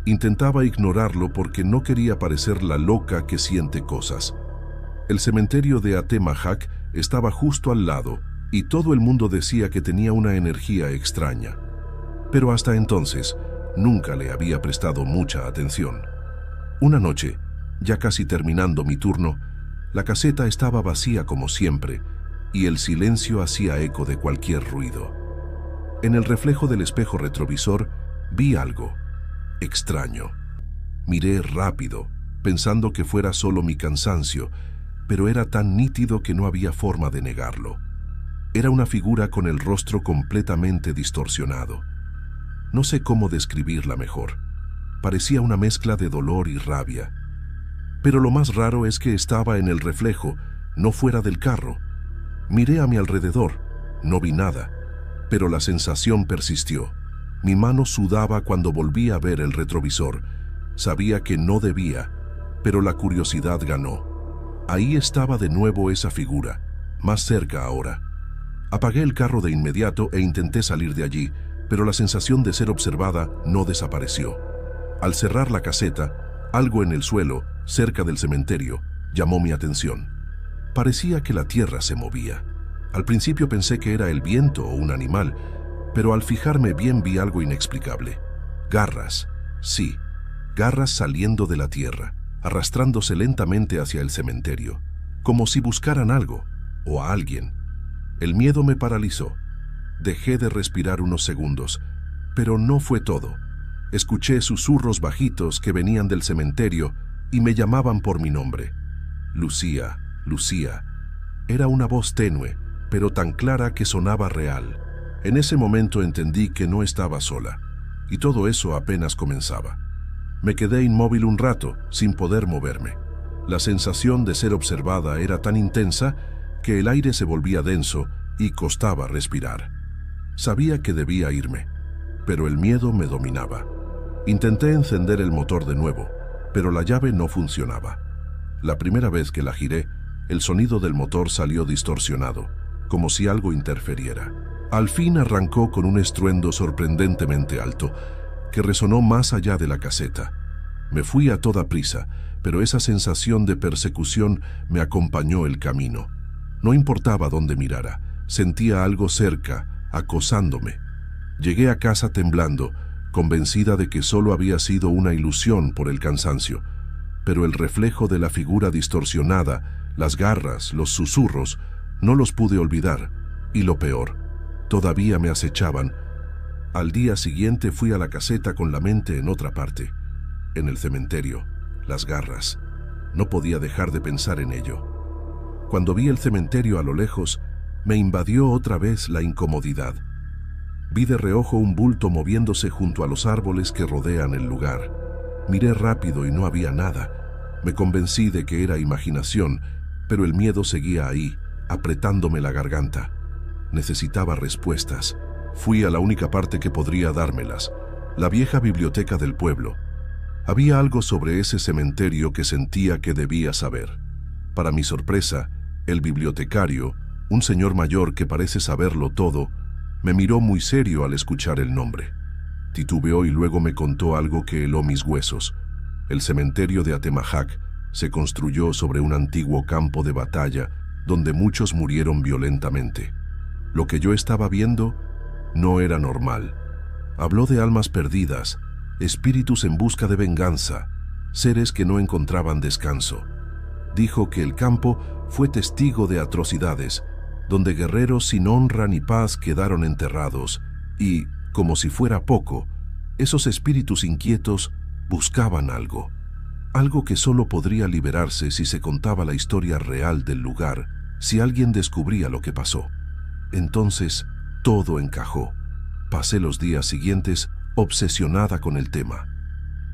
Intentaba ignorarlo porque no quería parecer la loca que siente cosas. El cementerio de Atemajac estaba justo al lado y todo el mundo decía que tenía una energía extraña. Pero hasta entonces, nunca le había prestado mucha atención. Una noche, ya casi terminando mi turno, la caseta estaba vacía como siempre y el silencio hacía eco de cualquier ruido. En el reflejo del espejo retrovisor vi algo extraño. Miré rápido, pensando que fuera solo mi cansancio, pero era tan nítido que no había forma de negarlo. Era una figura con el rostro completamente distorsionado. No sé cómo describirla mejor. Parecía una mezcla de dolor y rabia. Pero lo más raro es que estaba en el reflejo, no fuera del carro. Miré a mi alrededor, no vi nada, pero la sensación persistió. Mi mano sudaba cuando volví a ver el retrovisor. Sabía que no debía, pero la curiosidad ganó. Ahí estaba de nuevo esa figura, más cerca ahora. Apagué el carro de inmediato e intenté salir de allí, pero la sensación de ser observada no desapareció. Al cerrar la caseta, algo en el suelo, cerca del cementerio, llamó mi atención. Parecía que la tierra se movía. Al principio pensé que era el viento o un animal, pero al fijarme bien vi algo inexplicable. Garras, sí, garras saliendo de la tierra, arrastrándose lentamente hacia el cementerio, como si buscaran algo o a alguien. El miedo me paralizó. Dejé de respirar unos segundos, pero no fue todo. Escuché susurros bajitos que venían del cementerio y me llamaban por mi nombre. Lucía, Lucía. Era una voz tenue, pero tan clara que sonaba real. En ese momento entendí que no estaba sola, y todo eso apenas comenzaba. Me quedé inmóvil un rato, sin poder moverme. La sensación de ser observada era tan intensa que el aire se volvía denso y costaba respirar. Sabía que debía irme, pero el miedo me dominaba. Intenté encender el motor de nuevo, pero la llave no funcionaba. La primera vez que la giré, el sonido del motor salió distorsionado, como si algo interferiera. Al fin arrancó con un estruendo sorprendentemente alto, que resonó más allá de la caseta. Me fui a toda prisa, pero esa sensación de persecución me acompañó el camino. No importaba dónde mirara, sentía algo cerca, acosándome. Llegué a casa temblando, convencida de que solo había sido una ilusión por el cansancio, pero el reflejo de la figura distorsionada, las garras, los susurros, no los pude olvidar, y lo peor, todavía me acechaban. Al día siguiente fui a la caseta con la mente en otra parte, en el cementerio, las garras. No podía dejar de pensar en ello. Cuando vi el cementerio a lo lejos, me invadió otra vez la incomodidad. Vi de reojo un bulto moviéndose junto a los árboles que rodean el lugar. Miré rápido y no había nada. Me convencí de que era imaginación, pero el miedo seguía ahí, apretándome la garganta. Necesitaba respuestas. Fui a la única parte que podría dármelas, la vieja biblioteca del pueblo. Había algo sobre ese cementerio que sentía que debía saber. Para mi sorpresa, el bibliotecario, un señor mayor que parece saberlo todo, me miró muy serio al escuchar el nombre. Titubeó y luego me contó algo que heló mis huesos. El cementerio de Atemajac se construyó sobre un antiguo campo de batalla donde muchos murieron violentamente. Lo que yo estaba viendo no era normal. Habló de almas perdidas, espíritus en busca de venganza, seres que no encontraban descanso. Dijo que el campo fue testigo de atrocidades, donde guerreros sin honra ni paz quedaron enterrados y, como si fuera poco, esos espíritus inquietos buscaban algo, algo que solo podría liberarse si se contaba la historia real del lugar, si alguien descubría lo que pasó. Entonces, todo encajó. Pasé los días siguientes obsesionada con el tema.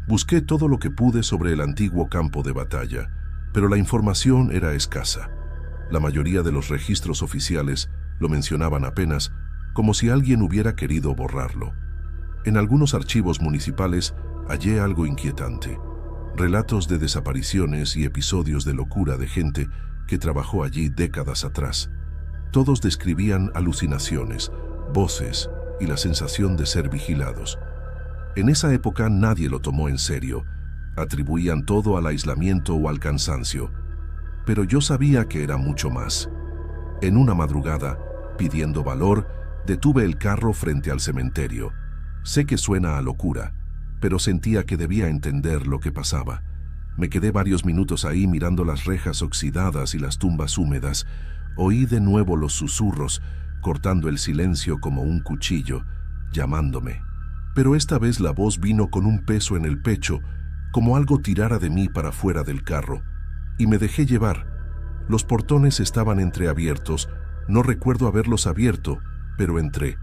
Busqué todo lo que pude sobre el antiguo campo de batalla, pero la información era escasa. La mayoría de los registros oficiales lo mencionaban apenas, como si alguien hubiera querido borrarlo. En algunos archivos municipales hallé algo inquietante: relatos de desapariciones y episodios de locura de gente que trabajó allí décadas atrás. Todos describían alucinaciones, voces y la sensación de ser vigilados. En esa época nadie lo tomó en serio, atribuían todo al aislamiento o al cansancio, pero yo sabía que era mucho más. En una madrugada, pidiendo valor, detuve el carro frente al cementerio. Sé que suena a locura, pero sentía que debía entender lo que pasaba. Me quedé varios minutos ahí mirando las rejas oxidadas y las tumbas húmedas. Oí de nuevo los susurros, cortando el silencio como un cuchillo, llamándome. Pero esta vez la voz vino con un peso en el pecho, como algo tirara de mí para fuera del carro, y me dejé llevar. Los portones estaban entreabiertos, no recuerdo haberlos abierto, pero entré.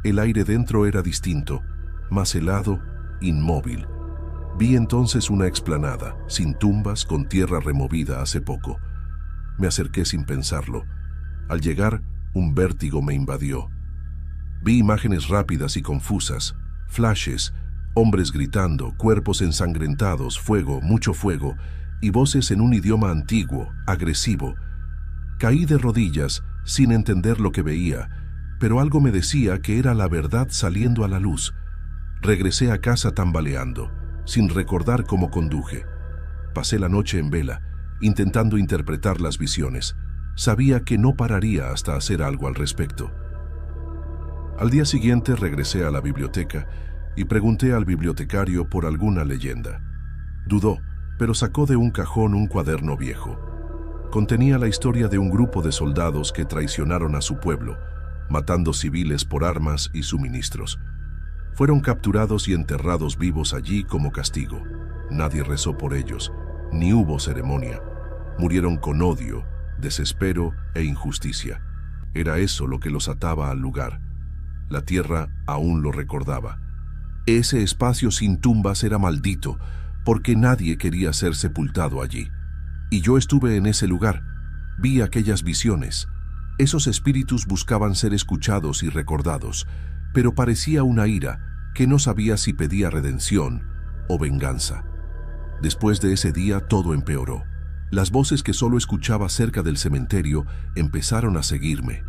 El aire dentro era distinto, más helado, inmóvil. Vi entonces una explanada, sin tumbas, con tierra removida hace poco. Me acerqué sin pensarlo. Al llegar, un vértigo me invadió. Vi imágenes rápidas y confusas, flashes, hombres gritando, cuerpos ensangrentados, fuego, mucho fuego, y voces en un idioma antiguo, agresivo. Caí de rodillas, sin entender lo que veía, pero algo me decía que era la verdad saliendo a la luz. Regresé a casa tambaleando, sin recordar cómo conduje. Pasé la noche en vela, intentando interpretar las visiones. Sabía que no pararía hasta hacer algo al respecto. Al día siguiente regresé a la biblioteca y pregunté al bibliotecario por alguna leyenda. Dudó, pero sacó de un cajón un cuaderno viejo. Contenía la historia de un grupo de soldados que traicionaron a su pueblo, matando civiles por armas y suministros. Fueron capturados y enterrados vivos allí como castigo. Nadie rezó por ellos, ni hubo ceremonia. Murieron con odio, desespero e injusticia. Era eso lo que los ataba al lugar. La tierra aún lo recordaba. Ese espacio sin tumbas era maldito, porque nadie quería ser sepultado allí. Y yo estuve en ese lugar, vi aquellas visiones. Esos espíritus buscaban ser escuchados y recordados, pero parecía una ira que no sabía si pedía redención o venganza. Después de ese día todo empeoró. Las voces que solo escuchaba cerca del cementerio empezaron a seguirme.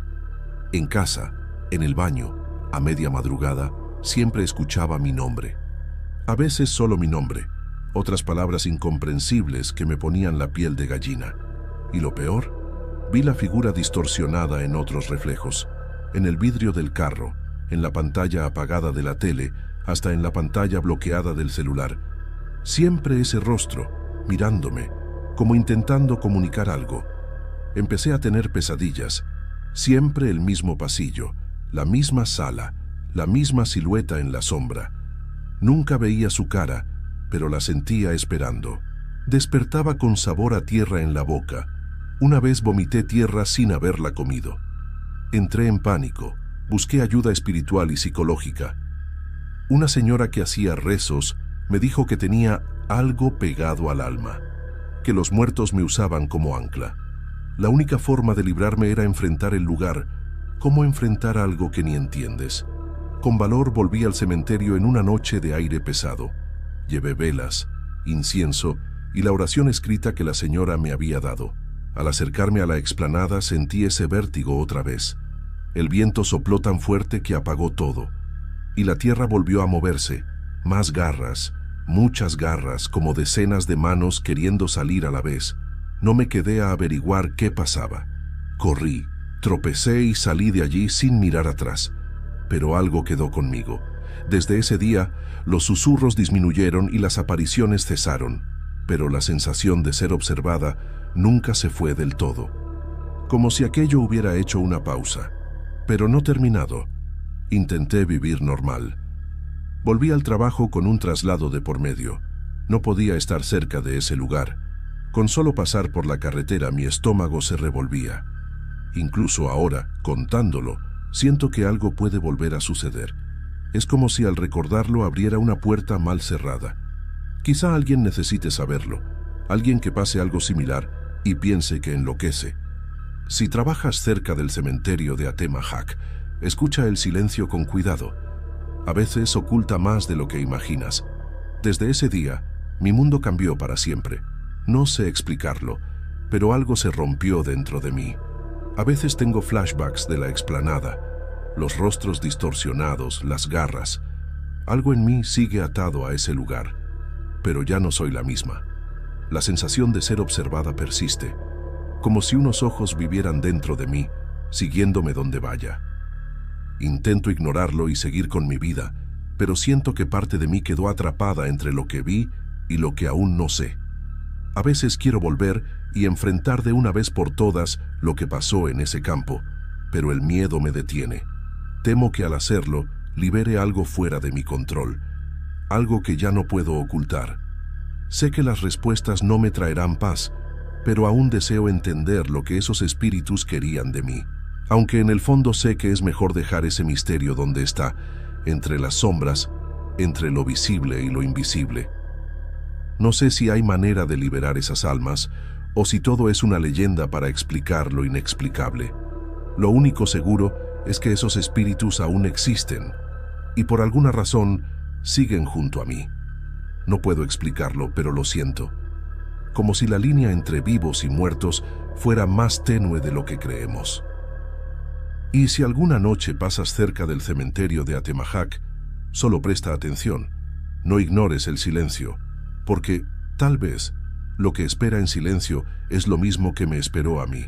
En casa, en el baño, a media madrugada, siempre escuchaba mi nombre. A veces solo mi nombre, otras palabras incomprensibles que me ponían la piel de gallina. Y lo peor, vi la figura distorsionada en otros reflejos, en el vidrio del carro, en la pantalla apagada de la tele, hasta en la pantalla bloqueada del celular. Siempre ese rostro, mirándome, como intentando comunicar algo. Empecé a tener pesadillas, siempre el mismo pasillo, la misma sala, la misma silueta en la sombra. Nunca veía su cara, pero la sentía esperando. Despertaba con sabor a tierra en la boca. Una vez vomité tierra sin haberla comido. Entré en pánico, busqué ayuda espiritual y psicológica. Una señora que hacía rezos me dijo que tenía algo pegado al alma, que los muertos me usaban como ancla. La única forma de librarme era enfrentar el lugar, como enfrentar algo que ni entiendes. Con valor volví al cementerio en una noche de aire pesado. Llevé velas, incienso y la oración escrita que la señora me había dado. Al acercarme a la explanada sentí ese vértigo otra vez. El viento sopló tan fuerte que apagó todo, y la tierra volvió a moverse, más garras, muchas garras, como decenas de manos queriendo salir a la vez. No me quedé a averiguar qué pasaba. Corrí, tropecé y salí de allí sin mirar atrás. Pero algo quedó conmigo. Desde ese día, los susurros disminuyeron y las apariciones cesaron, pero la sensación de ser observada nunca se fue del todo. Como si aquello hubiera hecho una pausa, pero no terminado. Intenté vivir normal. Volví al trabajo con un traslado de por medio. No podía estar cerca de ese lugar. Con solo pasar por la carretera mi estómago se revolvía. Incluso ahora, contándolo, siento que algo puede volver a suceder. Es como si al recordarlo abriera una puerta mal cerrada. Quizá alguien necesite saberlo, alguien que pase algo similar y piense que enloquece. Si trabajas cerca del cementerio de Atemajac, escucha el silencio con cuidado. A veces oculta más de lo que imaginas. Desde ese día, mi mundo cambió para siempre. No sé explicarlo, pero algo se rompió dentro de mí. A veces tengo flashbacks de la explanada, los rostros distorsionados, las garras. Algo en mí sigue atado a ese lugar, pero ya no soy la misma. La sensación de ser observada persiste, como si unos ojos vivieran dentro de mí, siguiéndome donde vaya. Intento ignorarlo y seguir con mi vida, pero siento que parte de mí quedó atrapada entre lo que vi y lo que aún no sé. A veces quiero volver y enfrentar de una vez por todas lo que pasó en ese campo, pero el miedo me detiene. Temo que al hacerlo, libere algo fuera de mi control, algo que ya no puedo ocultar. Sé que las respuestas no me traerán paz, pero aún deseo entender lo que esos espíritus querían de mí. Aunque en el fondo sé que es mejor dejar ese misterio donde está, entre las sombras, entre lo visible y lo invisible. No sé si hay manera de liberar esas almas, o si todo es una leyenda para explicar lo inexplicable. Lo único seguro es que esos espíritus aún existen, y por alguna razón siguen junto a mí. No puedo explicarlo, pero lo siento. Como si la línea entre vivos y muertos fuera más tenue de lo que creemos. Y si alguna noche pasas cerca del cementerio de Atemajac, solo presta atención. No ignores el silencio, porque tal vez lo que espera en silencio es lo mismo que me esperó a mí.